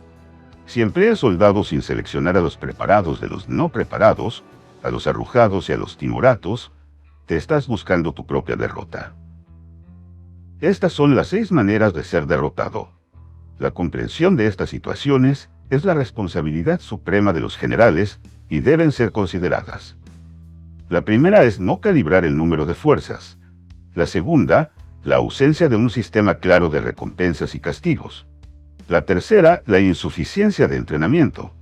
Si empleas soldados sin seleccionar a los preparados de los no preparados, a los arrojados y a los timoratos, te estás buscando tu propia derrota. Estas son las 6 maneras de ser derrotado. La comprensión de estas situaciones es la responsabilidad suprema de los generales y deben ser consideradas. La primera es no calibrar el número de fuerzas. La segunda, la ausencia de un sistema claro de recompensas y castigos. La tercera, la insuficiencia de entrenamiento.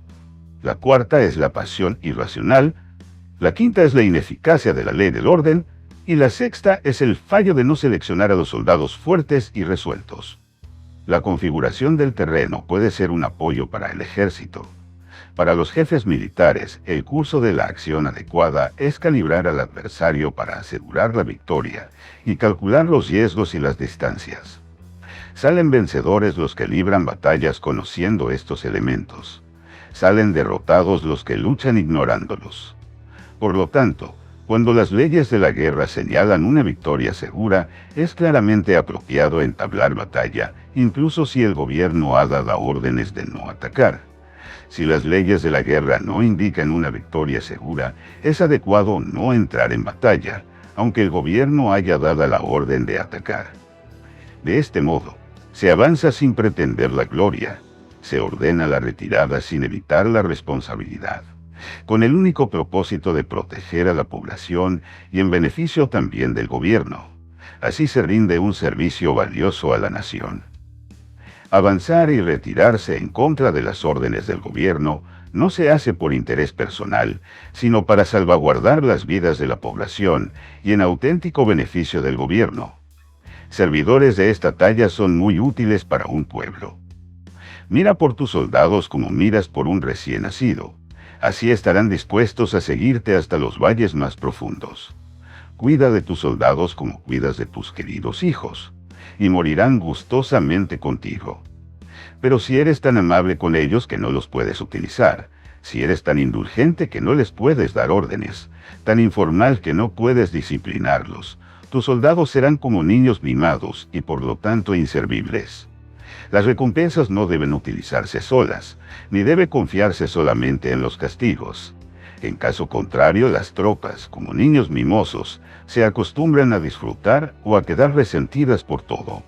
La cuarta es la pasión irracional. La quinta es la ineficacia de la ley del orden. Y la sexta es el fallo de no seleccionar a los soldados fuertes y resueltos. La configuración del terreno puede ser un apoyo para el ejército. Para los jefes militares, el curso de la acción adecuada es calibrar al adversario para asegurar la victoria y calcular los riesgos y las distancias. Salen vencedores los que libran batallas conociendo estos elementos. Salen derrotados los que luchan ignorándolos. Por lo tanto, cuando las leyes de la guerra señalan una victoria segura, es claramente apropiado entablar batalla, incluso si el gobierno ha dado órdenes de no atacar. Si las leyes de la guerra no indican una victoria segura, es adecuado no entrar en batalla, aunque el gobierno haya dado la orden de atacar. De este modo, se avanza sin pretender la gloria, se ordena la retirada sin evitar la responsabilidad, con el único propósito de proteger a la población y en beneficio también del gobierno. Así se rinde un servicio valioso a la nación. Avanzar y retirarse en contra de las órdenes del gobierno no se hace por interés personal, sino para salvaguardar las vidas de la población y en auténtico beneficio del gobierno. Servidores de esta talla son muy útiles para un pueblo. Mira por tus soldados como miras por un recién nacido. Así estarán dispuestos a seguirte hasta los valles más profundos. Cuida de tus soldados como cuidas de tus queridos hijos, y morirán gustosamente contigo. Pero si eres tan amable con ellos que no los puedes utilizar, si eres tan indulgente que no les puedes dar órdenes, tan informal que no puedes disciplinarlos, tus soldados serán como niños mimados y por lo tanto inservibles. Las recompensas no deben utilizarse solas, ni debe confiarse solamente en los castigos. En caso contrario, las tropas, como niños mimosos, se acostumbran a disfrutar o a quedar resentidas por todo.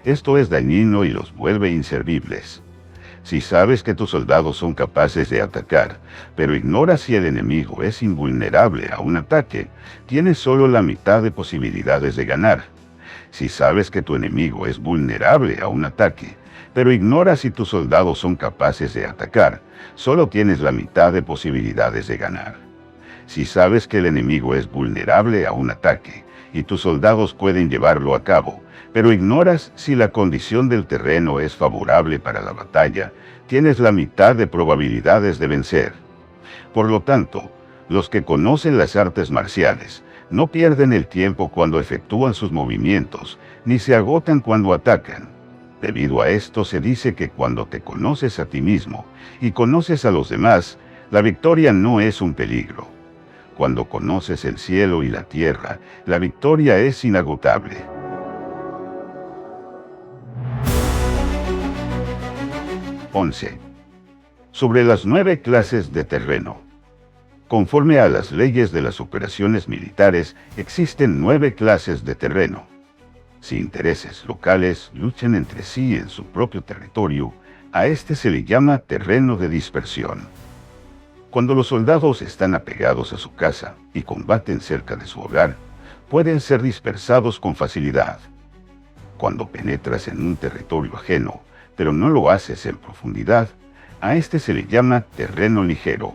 Esto es dañino y los vuelve inservibles. Si sabes que tus soldados son capaces de atacar, pero ignoras si el enemigo es invulnerable a un ataque, tienes solo la mitad de posibilidades de ganar. Si sabes que tu enemigo es vulnerable a un ataque, pero ignoras si tus soldados son capaces de atacar, solo tienes la mitad de posibilidades de ganar. Si sabes que el enemigo es vulnerable a un ataque y tus soldados pueden llevarlo a cabo, pero ignoras si la condición del terreno es favorable para la batalla, tienes la mitad de probabilidades de vencer. Por lo tanto, los que conocen las artes marciales no pierden el tiempo cuando efectúan sus movimientos, ni se agotan cuando atacan. Debido a esto se dice que cuando te conoces a ti mismo y conoces a los demás, la victoria no es un peligro. Cuando conoces el cielo y la tierra, la victoria es inagotable. 11. Sobre las 9 clases de terreno. Conforme a las leyes de las operaciones militares, existen 9 clases de terreno. Si intereses locales luchan entre sí en su propio territorio, a este se le llama terreno de dispersión. Cuando los soldados están apegados a su casa y combaten cerca de su hogar, pueden ser dispersados con facilidad. Cuando penetras en un territorio ajeno, pero no lo haces en profundidad, a este se le llama terreno ligero.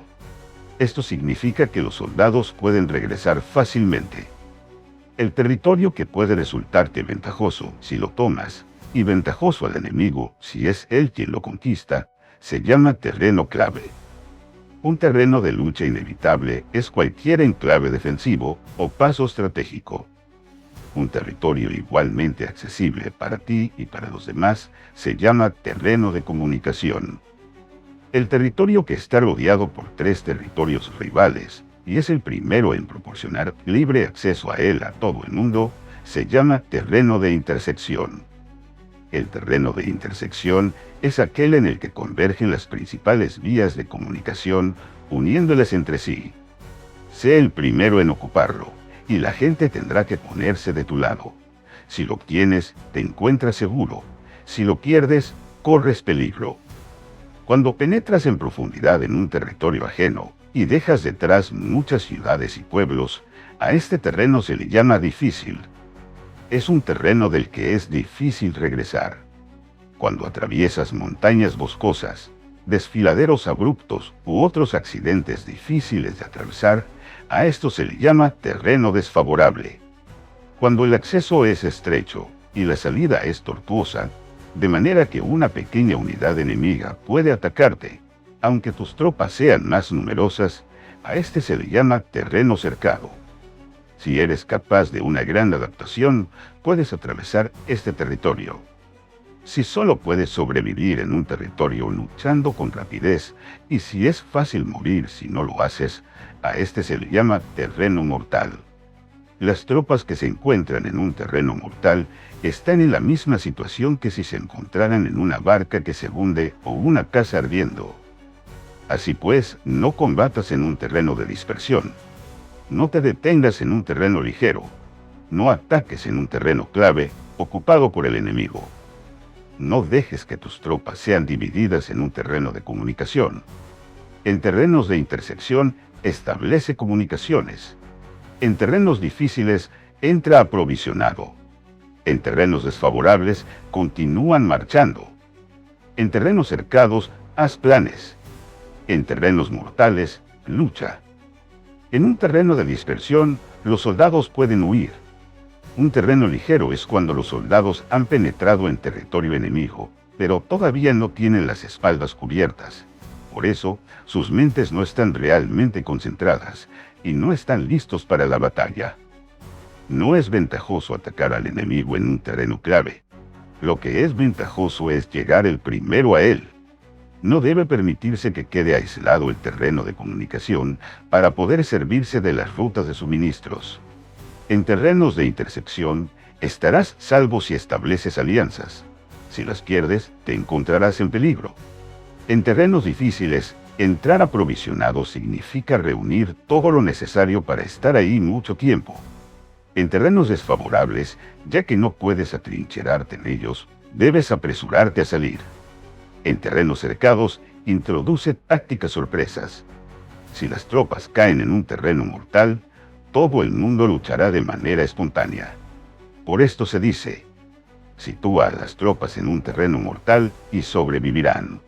Esto significa que los soldados pueden regresar fácilmente. El territorio que puede resultarte ventajoso si lo tomas, y ventajoso al enemigo si es él quien lo conquista, se llama terreno clave. Un terreno de lucha inevitable es cualquier enclave defensivo o paso estratégico. Un territorio igualmente accesible para ti y para los demás se llama terreno de comunicación. El territorio que está rodeado por 3 territorios rivales, y es el primero en proporcionar libre acceso a él a todo el mundo, se llama terreno de intersección. El terreno de intersección es aquel en el que convergen las principales vías de comunicación, uniéndolas entre sí. Sé el primero en ocuparlo, y la gente tendrá que ponerse de tu lado. Si lo obtienes, te encuentras seguro. Si lo pierdes, corres peligro. Cuando penetras en profundidad en un territorio ajeno y dejas detrás muchas ciudades y pueblos, a este terreno se le llama difícil. Es un terreno del que es difícil regresar. Cuando atraviesas montañas boscosas, desfiladeros abruptos u otros accidentes difíciles de atravesar, a esto se le llama terreno desfavorable. Cuando el acceso es estrecho y la salida es tortuosa, de manera que una pequeña unidad enemiga puede atacarte, aunque tus tropas sean más numerosas, a este se le llama terreno cercado. Si eres capaz de una gran adaptación, puedes atravesar este territorio. Si solo puedes sobrevivir en un territorio luchando con rapidez, y si es fácil morir si no lo haces, a este se le llama terreno mortal. Las tropas que se encuentran en un terreno mortal están en la misma situación que si se encontraran en una barca que se hunde o una casa ardiendo. Así pues, no combatas en un terreno de dispersión. No te detengas en un terreno ligero. No ataques en un terreno clave ocupado por el enemigo. No dejes que tus tropas sean divididas en un terreno de comunicación. En terrenos de intersección, establece comunicaciones. En terrenos difíciles, entra aprovisionado. En terrenos desfavorables, continúan marchando. En terrenos cercados, haz planes. En terrenos mortales, lucha. En un terreno de dispersión, los soldados pueden huir. Un terreno ligero es cuando los soldados han penetrado en territorio enemigo, pero todavía no tienen las espaldas cubiertas. Por eso, sus mentes no están realmente concentradas y no están listos para la batalla. No es ventajoso atacar al enemigo en un terreno clave. Lo que es ventajoso es llegar el primero a él. No debe permitirse que quede aislado el terreno de comunicación para poder servirse de las rutas de suministros. En terrenos de intersección, estarás salvo si estableces alianzas. Si las pierdes, te encontrarás en peligro. En terrenos difíciles, entrar aprovisionado significa reunir todo lo necesario para estar ahí mucho tiempo. En terrenos desfavorables, ya que no puedes atrincherarte en ellos, debes apresurarte a salir. En terrenos cercados, introduce tácticas sorpresas. Si las tropas caen en un terreno mortal, todo el mundo luchará de manera espontánea. Por esto se dice: sitúa a las tropas en un terreno mortal y sobrevivirán.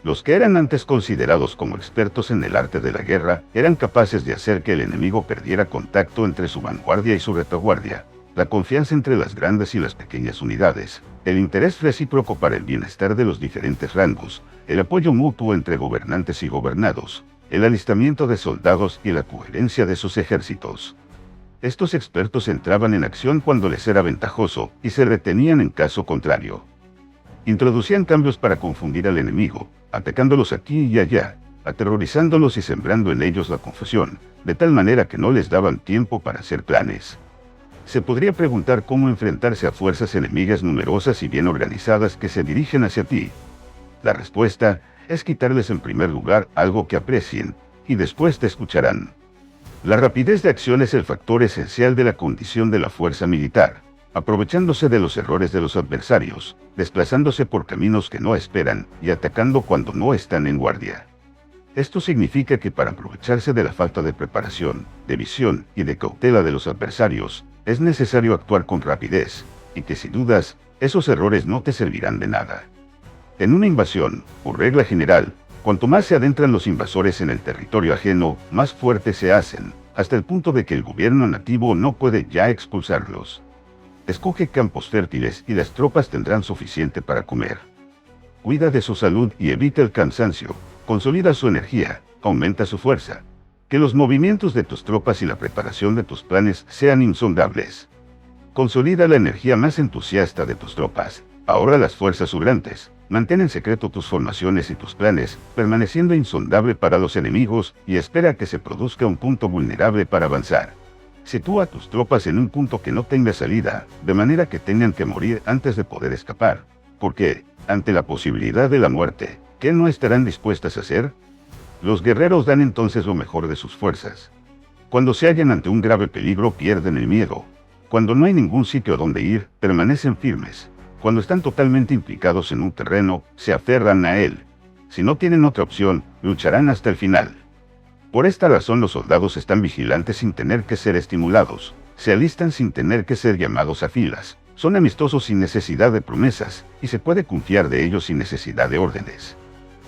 Los que eran antes considerados como expertos en el arte de la guerra eran capaces de hacer que el enemigo perdiera contacto entre su vanguardia y su retaguardia, la confianza entre las grandes y las pequeñas unidades, el interés recíproco para el bienestar de los diferentes rangos, el apoyo mutuo entre gobernantes y gobernados, el alistamiento de soldados y la coherencia de sus ejércitos. Estos expertos entraban en acción cuando les era ventajoso y se retenían en caso contrario. Introducían cambios para confundir al enemigo, atacándolos aquí y allá, aterrorizándolos y sembrando en ellos la confusión, de tal manera que no les daban tiempo para hacer planes. Se podría preguntar cómo enfrentarse a fuerzas enemigas numerosas y bien organizadas que se dirigen hacia ti. La respuesta es quitarles en primer lugar algo que aprecien, y después te escucharán. La rapidez de acción es el factor esencial de la condición de la fuerza militar, aprovechándose de los errores de los adversarios, desplazándose por caminos que no esperan y atacando cuando no están en guardia. Esto significa que para aprovecharse de la falta de preparación, de visión y de cautela de los adversarios, es necesario actuar con rapidez, y que sin dudas, esos errores no te servirán de nada. En una invasión, por regla general, cuanto más se adentran los invasores en el territorio ajeno, más fuertes se hacen, hasta el punto de que el gobierno nativo no puede ya expulsarlos. Escoge campos fértiles y las tropas tendrán suficiente para comer. Cuida de su salud y evita el cansancio, consolida su energía, aumenta su fuerza. Que los movimientos de tus tropas y la preparación de tus planes sean insondables. Consolida la energía más entusiasta de tus tropas, ahorra las fuerzas sobrantes, mantén en secreto tus formaciones y tus planes, permaneciendo insondable para los enemigos, y espera que se produzca un punto vulnerable para avanzar. Sitúa a tus tropas en un punto que no tenga salida, de manera que tengan que morir antes de poder escapar. Porque, ante la posibilidad de la muerte, ¿qué no estarán dispuestas a hacer? Los guerreros dan entonces lo mejor de sus fuerzas. Cuando se hallan ante un grave peligro, pierden el miedo. Cuando no hay ningún sitio donde ir, permanecen firmes. Cuando están totalmente implicados en un terreno, se aferran a él. Si no tienen otra opción, lucharán hasta el final. Por esta razón los soldados están vigilantes sin tener que ser estimulados, se alistan sin tener que ser llamados a filas, son amistosos sin necesidad de promesas, y se puede confiar de ellos sin necesidad de órdenes.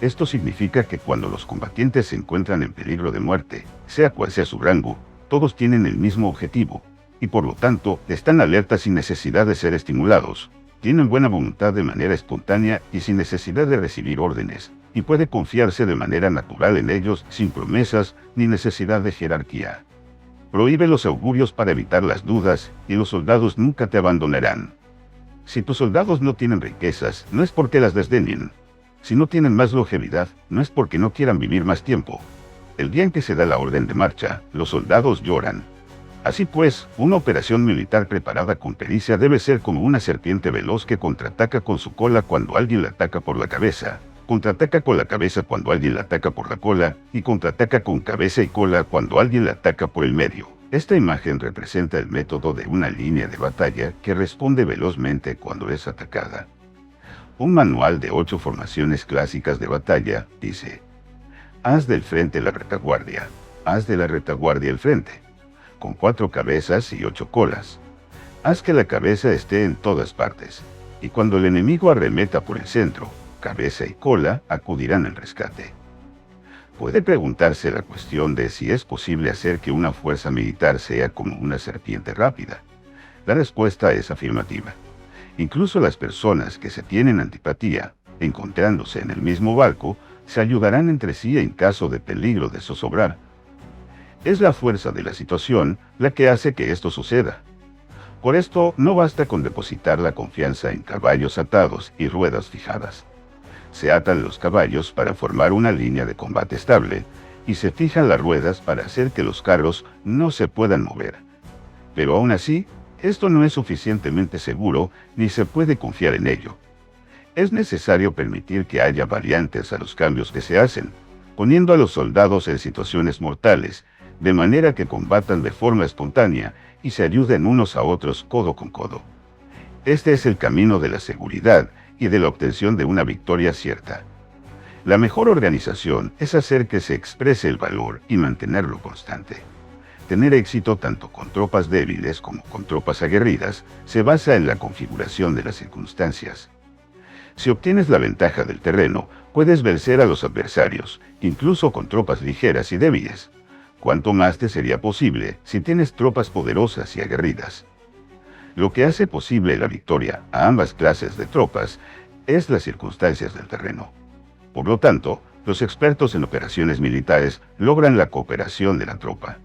Esto significa que cuando los combatientes se encuentran en peligro de muerte, sea cual sea su rango, todos tienen el mismo objetivo, y por lo tanto, están alertas sin necesidad de ser estimulados, tienen buena voluntad de manera espontánea y sin necesidad de recibir órdenes, y puede confiarse de manera natural en ellos sin promesas ni necesidad de jerarquía. Prohíbe los augurios para evitar las dudas, y los soldados nunca te abandonarán. Si tus soldados no tienen riquezas, no es porque las desdeñen. Si no tienen más longevidad, no es porque no quieran vivir más tiempo. El día en que se da la orden de marcha, los soldados lloran. Así pues, una operación militar preparada con pericia debe ser como una serpiente veloz que contraataca con su cola cuando alguien la ataca por la cabeza, contraataca con la cabeza cuando alguien la ataca por la cola, y contraataca con cabeza y cola cuando alguien la ataca por el medio. Esta imagen representa el método de una línea de batalla que responde velozmente cuando es atacada. Un manual de 8 formaciones clásicas de batalla dice: haz del frente la retaguardia, haz de la retaguardia el frente, con 4 cabezas y 8 colas. Haz que la cabeza esté en todas partes, y cuando el enemigo arremeta por el centro, cabeza y cola acudirán al rescate. Puede preguntarse la cuestión de si es posible hacer que una fuerza militar sea como una serpiente rápida. La respuesta es afirmativa. Incluso las personas que se tienen antipatía, encontrándose en el mismo barco, se ayudarán entre sí en caso de peligro de zozobrar. Es la fuerza de la situación la que hace que esto suceda. Por esto, no basta con depositar la confianza en caballos atados y ruedas fijadas. Se atan los caballos para formar una línea de combate estable, y se fijan las ruedas para hacer que los carros no se puedan mover. Pero aún así, esto no es suficientemente seguro, ni se puede confiar en ello. Es necesario permitir que haya variantes a los cambios que se hacen, poniendo a los soldados en situaciones mortales, de manera que combatan de forma espontánea y se ayuden unos a otros codo con codo. Este es el camino de la seguridad y de la obtención de una victoria cierta. La mejor organización es hacer que se exprese el valor y mantenerlo constante. tener éxito tanto con tropas débiles como con tropas aguerridas se basa en la configuración de las circunstancias. Si obtienes la ventaja del terreno, puedes vencer a los adversarios, incluso con tropas ligeras y débiles. Cuanto más te sería posible si tienes tropas poderosas y aguerridas. Lo que hace posible la victoria a ambas clases de tropas es las circunstancias del terreno. Por lo tanto, los expertos en operaciones militares logran la cooperación de la tropa,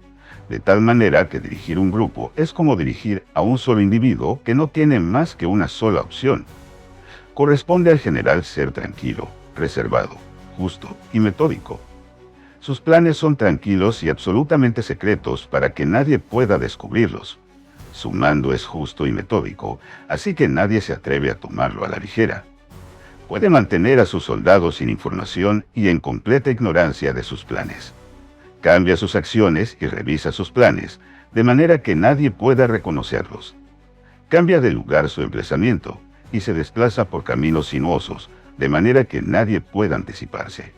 de tal manera que dirigir un grupo es como dirigir a un solo individuo que no tiene más que una sola opción. Corresponde al general ser tranquilo, reservado, justo y metódico. Sus planes son tranquilos y absolutamente secretos para que nadie pueda descubrirlos. Su mando es justo y metódico, así que nadie se atreve a tomarlo a la ligera. Puede mantener a sus soldados sin información y en completa ignorancia de sus planes. Cambia sus acciones y revisa sus planes, de manera que nadie pueda reconocerlos. Cambia de lugar su emplazamiento y se desplaza por caminos sinuosos, de manera que nadie pueda anticiparse.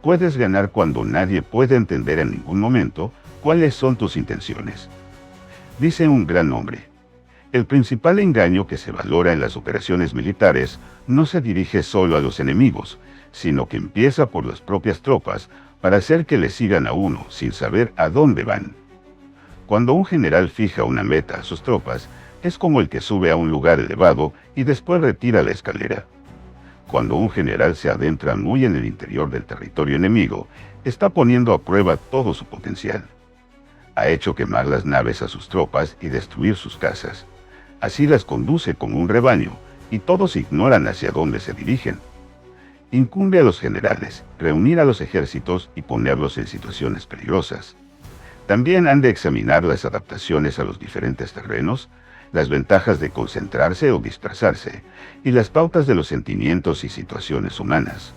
Puedes ganar cuando nadie puede entender en ningún momento cuáles son tus intenciones. Dice un gran hombre: el principal engaño que se valora en las operaciones militares no se dirige solo a los enemigos, sino que empieza por las propias tropas para hacer que le sigan a uno sin saber a dónde van. Cuando un general fija una meta a sus tropas, es como el que sube a un lugar elevado y después retira la escalera. Cuando un general se adentra muy en el interior del territorio enemigo, está poniendo a prueba todo su potencial. Ha hecho quemar las naves a sus tropas y destruir sus casas. Así las conduce como un rebaño, y todos ignoran hacia dónde se dirigen. Incumbe a los generales reunir a los ejércitos y ponerlos en situaciones peligrosas. También han de examinar las adaptaciones a los diferentes terrenos, las ventajas de concentrarse o dispersarse, y las pautas de los sentimientos y situaciones humanas.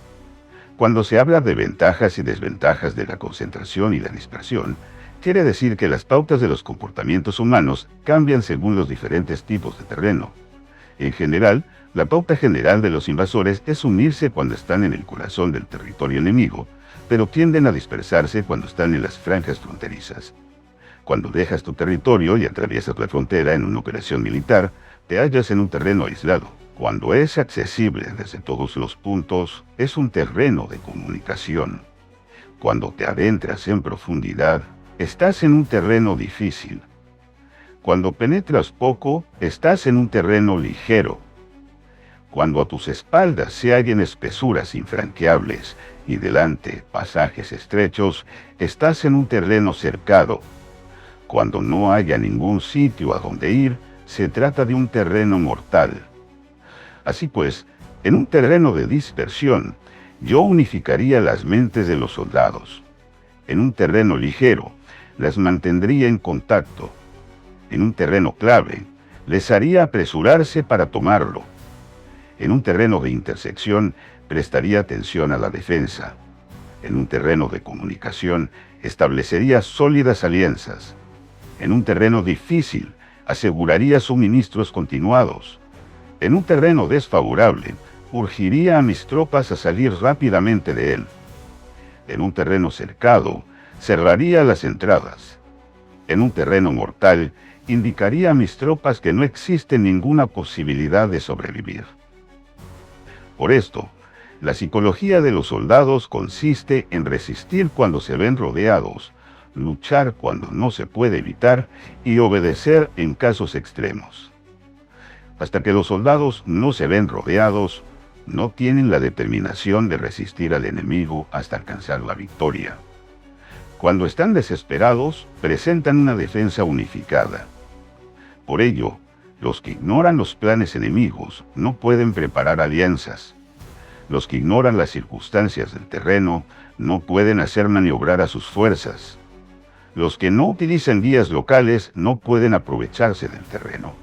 Cuando se habla de ventajas y desventajas de la concentración y la dispersión, quiere decir que las pautas de los comportamientos humanos cambian según los diferentes tipos de terreno. En general, la pauta general de los invasores es unirse cuando están en el corazón del territorio enemigo, pero tienden a dispersarse cuando están en las franjas fronterizas. Cuando dejas tu territorio y atraviesas la frontera en una operación militar, te hallas en un terreno aislado. Cuando es accesible desde todos los puntos, es un terreno de comunicación. Cuando te adentras en profundidad, estás en un terreno difícil. Cuando penetras poco, estás en un terreno ligero. Cuando a tus espaldas se hallen espesuras infranqueables y delante pasajes estrechos, estás en un terreno cercado. Cuando no haya ningún sitio a donde ir, se trata de un terreno mortal. Así pues, en un terreno de dispersión, yo unificaría las mentes de los soldados. En un terreno ligero, las mantendría en contacto. En un terreno clave, les haría apresurarse para tomarlo. En un terreno de intersección, prestaría atención a la defensa. En un terreno de comunicación, establecería sólidas alianzas. En un terreno difícil, aseguraría suministros continuados. En un terreno desfavorable, urgiría a mis tropas a salir rápidamente de él. En un terreno cercado, cerraría las entradas. En un terreno mortal, indicaría a mis tropas que no existe ninguna posibilidad de sobrevivir. Por esto, la psicología de los soldados consiste en resistir cuando se ven rodeados, luchar cuando no se puede evitar y obedecer en casos extremos. Hasta que los soldados no se ven rodeados, no tienen la determinación de resistir al enemigo hasta alcanzar la victoria. Cuando están desesperados, presentan una defensa unificada. Por ello, los que ignoran los planes enemigos no pueden preparar alianzas. Los que ignoran las circunstancias del terreno no pueden hacer maniobrar a sus fuerzas. Los que no utilizan guías locales no pueden aprovecharse del terreno.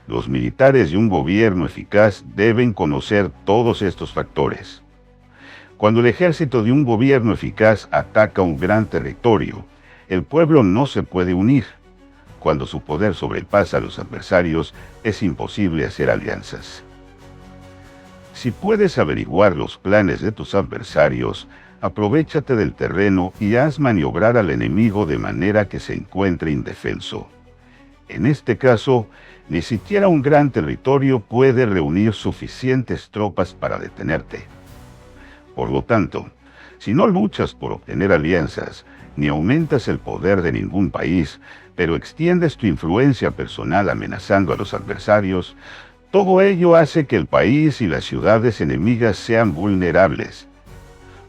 Los militares y un gobierno eficaz deben conocer todos estos factores. Cuando el ejército de un gobierno eficaz ataca un gran territorio, el pueblo no se puede unir. Cuando su poder sobrepasa a los adversarios, es imposible hacer alianzas. Si puedes averiguar los planes de tus adversarios, Aprovéchate del terreno y haz maniobrar al enemigo de manera que se encuentre indefenso. En este caso, ni siquiera un gran territorio puede reunir suficientes tropas para detenerte. Por lo tanto, si no luchas por obtener alianzas, ni aumentas el poder de ningún país, pero extiendes tu influencia personal amenazando a los adversarios, todo ello hace que el país y las ciudades enemigas sean vulnerables.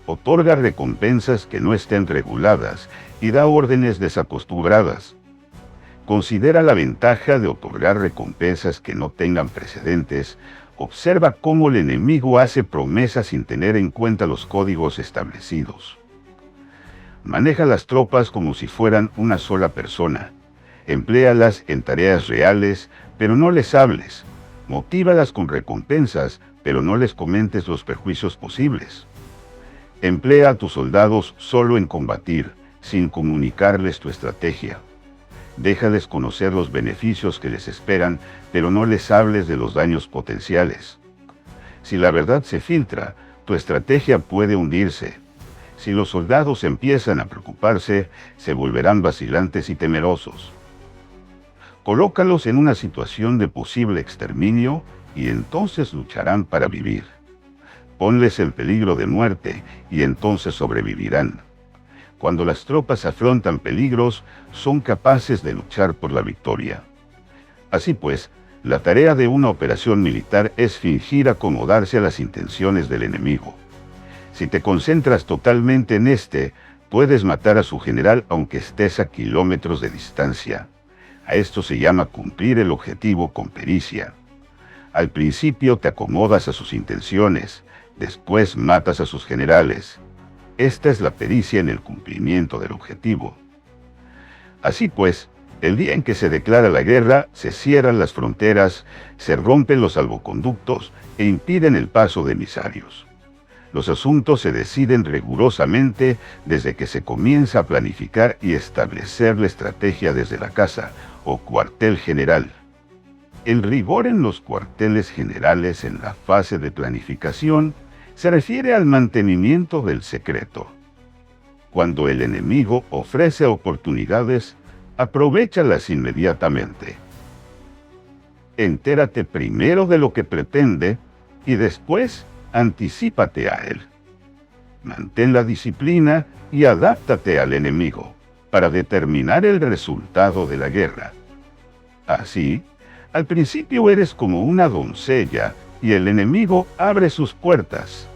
Otorga recompensas que no estén reguladas y da órdenes desacostumbradas. Considera la ventaja de otorgar recompensas que no tengan precedentes. Observa cómo el enemigo hace promesas sin tener en cuenta los códigos establecidos. Maneja las tropas como si fueran una sola persona. Empléalas en tareas reales, pero no les hables. Motívalas con recompensas, pero no les comentes los perjuicios posibles. Emplea a tus soldados solo en combatir, sin comunicarles tu estrategia. Déjales conocer los beneficios que les esperan, pero no les hables de los daños potenciales. Si la verdad se filtra, tu estrategia puede hundirse. Si los soldados empiezan a preocuparse, se volverán vacilantes y temerosos. Colócalos en una situación de posible exterminio y entonces lucharán para vivir. Ponles en peligro de muerte y entonces sobrevivirán. Cuando las tropas afrontan peligros, son capaces de luchar por la victoria. Así pues, la tarea de una operación militar es fingir acomodarse a las intenciones del enemigo. Si te concentras totalmente en este, puedes matar a su general aunque estés a kilómetros de distancia. A esto se llama cumplir el objetivo con pericia. Al principio te acomodas a sus intenciones, después matas a sus generales. Esta es la pericia en el cumplimiento del objetivo. Así pues, el día en que se declara la guerra, se cierran las fronteras, se rompen los salvoconductos e impiden el paso de emisarios. Los asuntos se deciden rigurosamente desde que se comienza a planificar y establecer la estrategia desde la casa o cuartel general. El rigor en los cuarteles generales en la fase de planificación se refiere al mantenimiento del secreto. Cuando el enemigo ofrece oportunidades, aprovéchalas inmediatamente. Entérate primero de lo que pretende y después anticípate a él. Mantén la disciplina y adáptate al enemigo para determinar el resultado de la guerra. Así, al principio eres como una doncella y el enemigo abre sus puertas.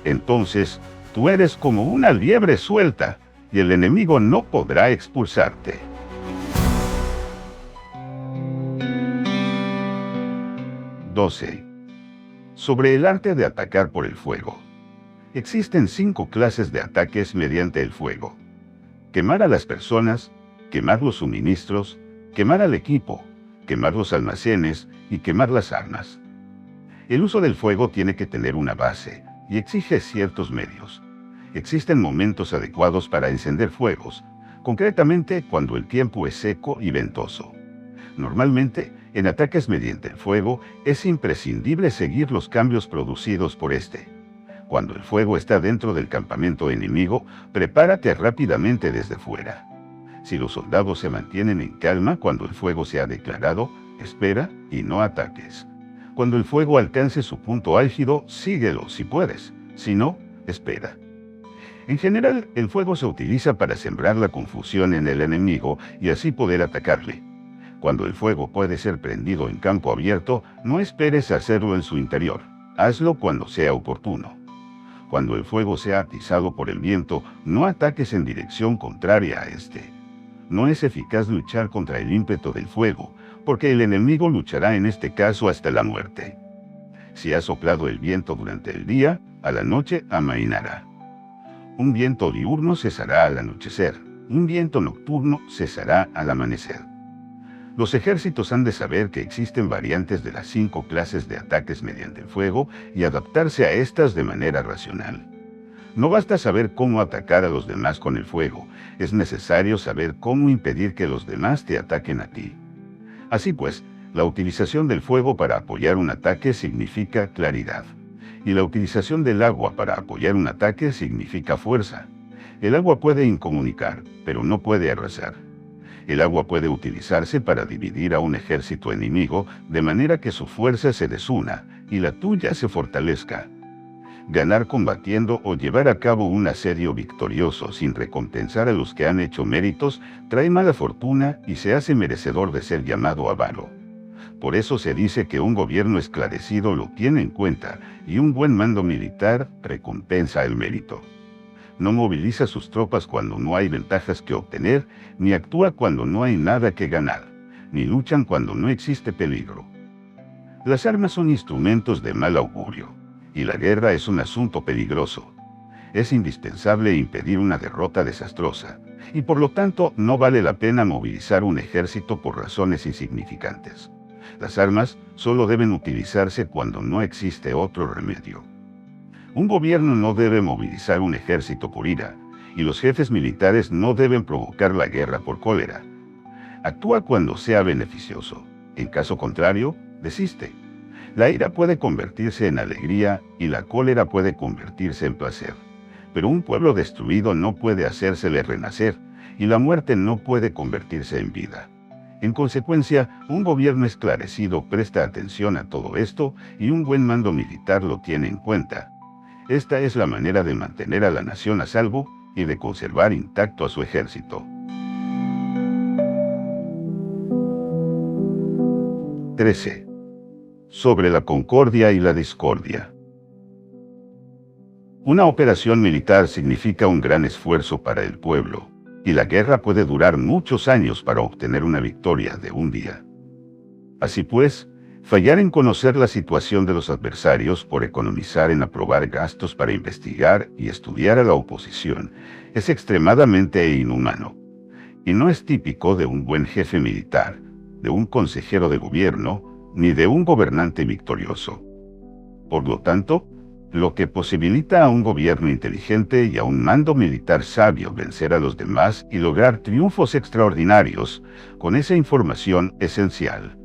Entonces, tú eres como una liebre suelta y el enemigo no podrá expulsarte. 12. Sobre el arte de atacar por el fuego. Existen 5 clases de ataques mediante el fuego: quemar a las personas, quemar los suministros, quemar al equipo, quemar los almacenes y quemar las armas. El uso del fuego tiene que tener una base y exige ciertos medios. Existen momentos adecuados para encender fuegos, concretamente cuando el tiempo es seco y ventoso. Normalmente, en ataques mediante el fuego, es imprescindible seguir los cambios producidos por este. Cuando el fuego está dentro del campamento enemigo, prepárate rápidamente desde fuera. Si los soldados se mantienen en calma cuando el fuego se ha declarado, espera y no ataques. Cuando el fuego alcance su punto álgido, síguelo si puedes. Si no, espera. En general, el fuego se utiliza para sembrar la confusión en el enemigo y así poder atacarle. Cuando el fuego puede ser prendido en campo abierto, no esperes hacerlo en su interior. Hazlo cuando sea oportuno. Cuando el fuego sea atizado por el viento, no ataques en dirección contraria a este. No es eficaz luchar contra el ímpetu del fuego, porque el enemigo luchará en este caso hasta la muerte. Si ha soplado el viento durante el día, a la noche amainará. Un viento diurno cesará al anochecer. Un viento nocturno cesará al amanecer. Los ejércitos han de saber que existen variantes de las 5 clases de ataques mediante el fuego y adaptarse a estas de manera racional. No basta saber cómo atacar a los demás con el fuego, es necesario saber cómo impedir que los demás te ataquen a ti. Así pues, la utilización del fuego para apoyar un ataque significa claridad. y la utilización del agua para apoyar un ataque significa fuerza. El agua puede incomunicar, pero no puede arrasar. El agua puede utilizarse para dividir a un ejército enemigo de manera que su fuerza se desuna y la tuya se fortalezca. Ganar combatiendo o llevar a cabo un asedio victorioso sin recompensar a los que han hecho méritos trae mala fortuna y se hace merecedor de ser llamado avaro. Por eso se dice que un gobierno esclarecido lo tiene en cuenta y un buen mando militar recompensa el mérito. No moviliza sus tropas cuando no hay ventajas que obtener, ni actúa cuando no hay nada que ganar, ni luchan cuando no existe peligro. Las armas son instrumentos de mal augurio, y la guerra es un asunto peligroso. Es indispensable impedir una derrota desastrosa, y por lo tanto no vale la pena movilizar un ejército por razones insignificantes. Las armas solo deben utilizarse cuando no existe otro remedio. Un gobierno no debe movilizar un ejército por ira, y los jefes militares no deben provocar la guerra por cólera. Actúa cuando sea beneficioso. En caso contrario, desiste. La ira puede convertirse en alegría y la cólera puede convertirse en placer. Pero un pueblo destruido no puede hacérsele renacer, y la muerte no puede convertirse en vida. En consecuencia, un gobierno esclarecido presta atención a todo esto y un buen mando militar lo tiene en cuenta. Esta es la manera de mantener a la nación a salvo y de conservar intacto a su ejército. 13. Sobre la concordia y la discordia. Una operación militar significa un gran esfuerzo para el pueblo, y la guerra puede durar muchos años para obtener una victoria de un día. Así pues, fallar en conocer la situación de los adversarios por economizar en aprobar gastos para investigar y estudiar a la oposición es extremadamente inhumano, y no es típico de un buen jefe militar, de un consejero de gobierno, ni de un gobernante victorioso. Por lo tanto, lo que posibilita a un gobierno inteligente y a un mando militar sabio vencer a los demás y lograr triunfos extraordinarios con esa información esencial.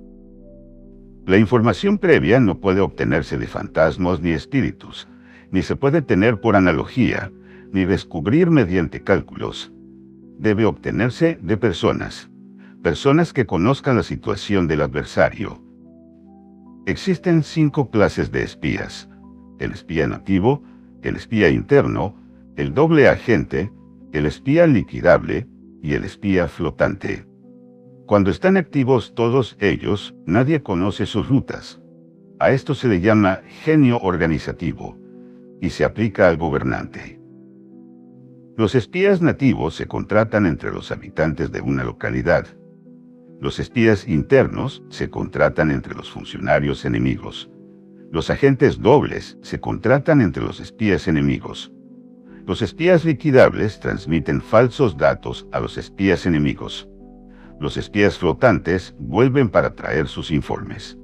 La información previa no puede obtenerse de fantasmas ni espíritus, ni se puede tener por analogía, ni descubrir mediante cálculos. Debe obtenerse de personas que conozcan la situación del adversario. Existen 5 clases de espías: el espía nativo, el espía interno, el doble agente, el espía liquidable y el espía flotante. Cuando están activos todos ellos, nadie conoce sus rutas. A esto se le llama genio organizativo, y se aplica al gobernante. Los espías nativos se contratan entre los habitantes de una localidad. Los espías internos se contratan entre los funcionarios enemigos. Los agentes dobles se contratan entre los espías enemigos. Los espías liquidables transmiten falsos datos a los espías enemigos. Los espías flotantes vuelven para traer sus informes.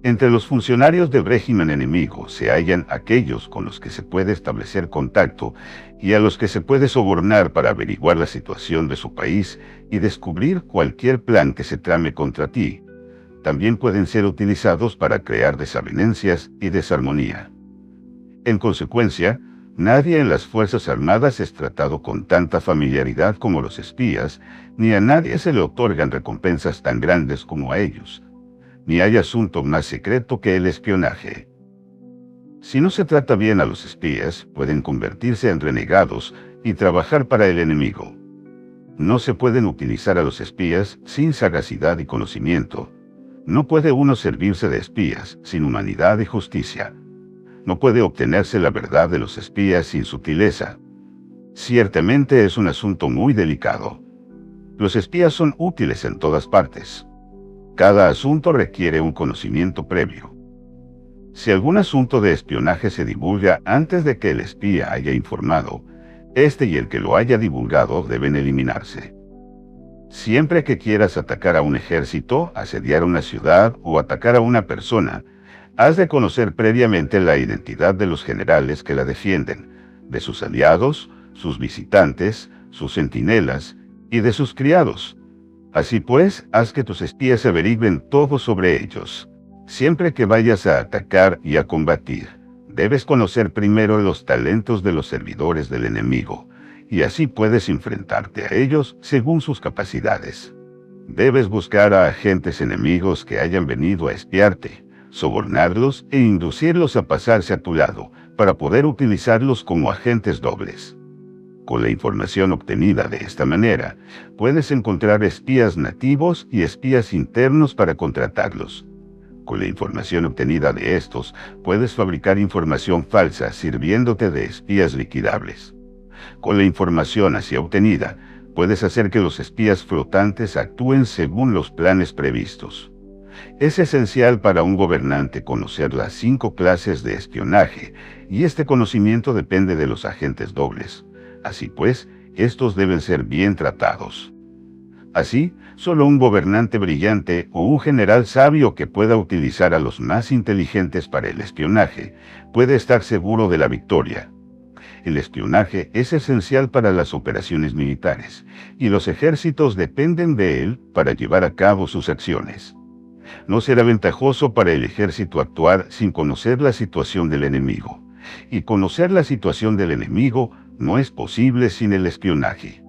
Entre los funcionarios del régimen enemigo se hallan aquellos con los que se puede establecer contacto y a los que se puede sobornar para averiguar la situación de su país y descubrir cualquier plan que se trame contra ti. También pueden ser utilizados para crear desavenencias y desarmonía. En consecuencia, nadie en las Fuerzas Armadas es tratado con tanta familiaridad como los espías, ni a nadie se le otorgan recompensas tan grandes como a ellos. Ni hay asunto más secreto que el espionaje. Si no se trata bien a los espías, pueden convertirse en renegados y trabajar para el enemigo. No se pueden utilizar a los espías sin sagacidad y conocimiento. No puede uno servirse de espías sin humanidad y justicia. No puede obtenerse la verdad de los espías sin sutileza. Ciertamente es un asunto muy delicado. Los espías son útiles en todas partes. Cada asunto requiere un conocimiento previo. Si algún asunto de espionaje se divulga antes de que el espía haya informado, este y el que lo haya divulgado deben eliminarse. Siempre que quieras atacar a un ejército, asediar una ciudad o atacar a una persona, has de conocer previamente la identidad de los generales que la defienden, de sus aliados, sus visitantes, sus centinelas y de sus criados. Así pues, haz que tus espías averigüen todo sobre ellos, siempre que vayas a atacar y a combatir. Debes conocer primero los talentos de los servidores del enemigo, y así puedes enfrentarte a ellos según sus capacidades. Debes buscar a agentes enemigos que hayan venido a espiarte, sobornarlos e inducirlos a pasarse a tu lado, para poder utilizarlos como agentes dobles. Con la información obtenida de esta manera, puedes encontrar espías nativos y espías internos para contratarlos. Con la información obtenida de estos, puedes fabricar información falsa sirviéndote de espías liquidables. Con la información así obtenida, puedes hacer que los espías flotantes actúen según los planes previstos. Es esencial para un gobernante conocer las 5 clases de espionaje, y este conocimiento depende de los agentes dobles. Así pues, estos deben ser bien tratados. Así, solo un gobernante brillante o un general sabio que pueda utilizar a los más inteligentes para el espionaje puede estar seguro de la victoria. El espionaje es esencial para las operaciones militares, y los ejércitos dependen de él para llevar a cabo sus acciones. No será ventajoso para el ejército actuar sin conocer la situación del enemigo, y conocer la situación del enemigo no es posible sin el espionaje.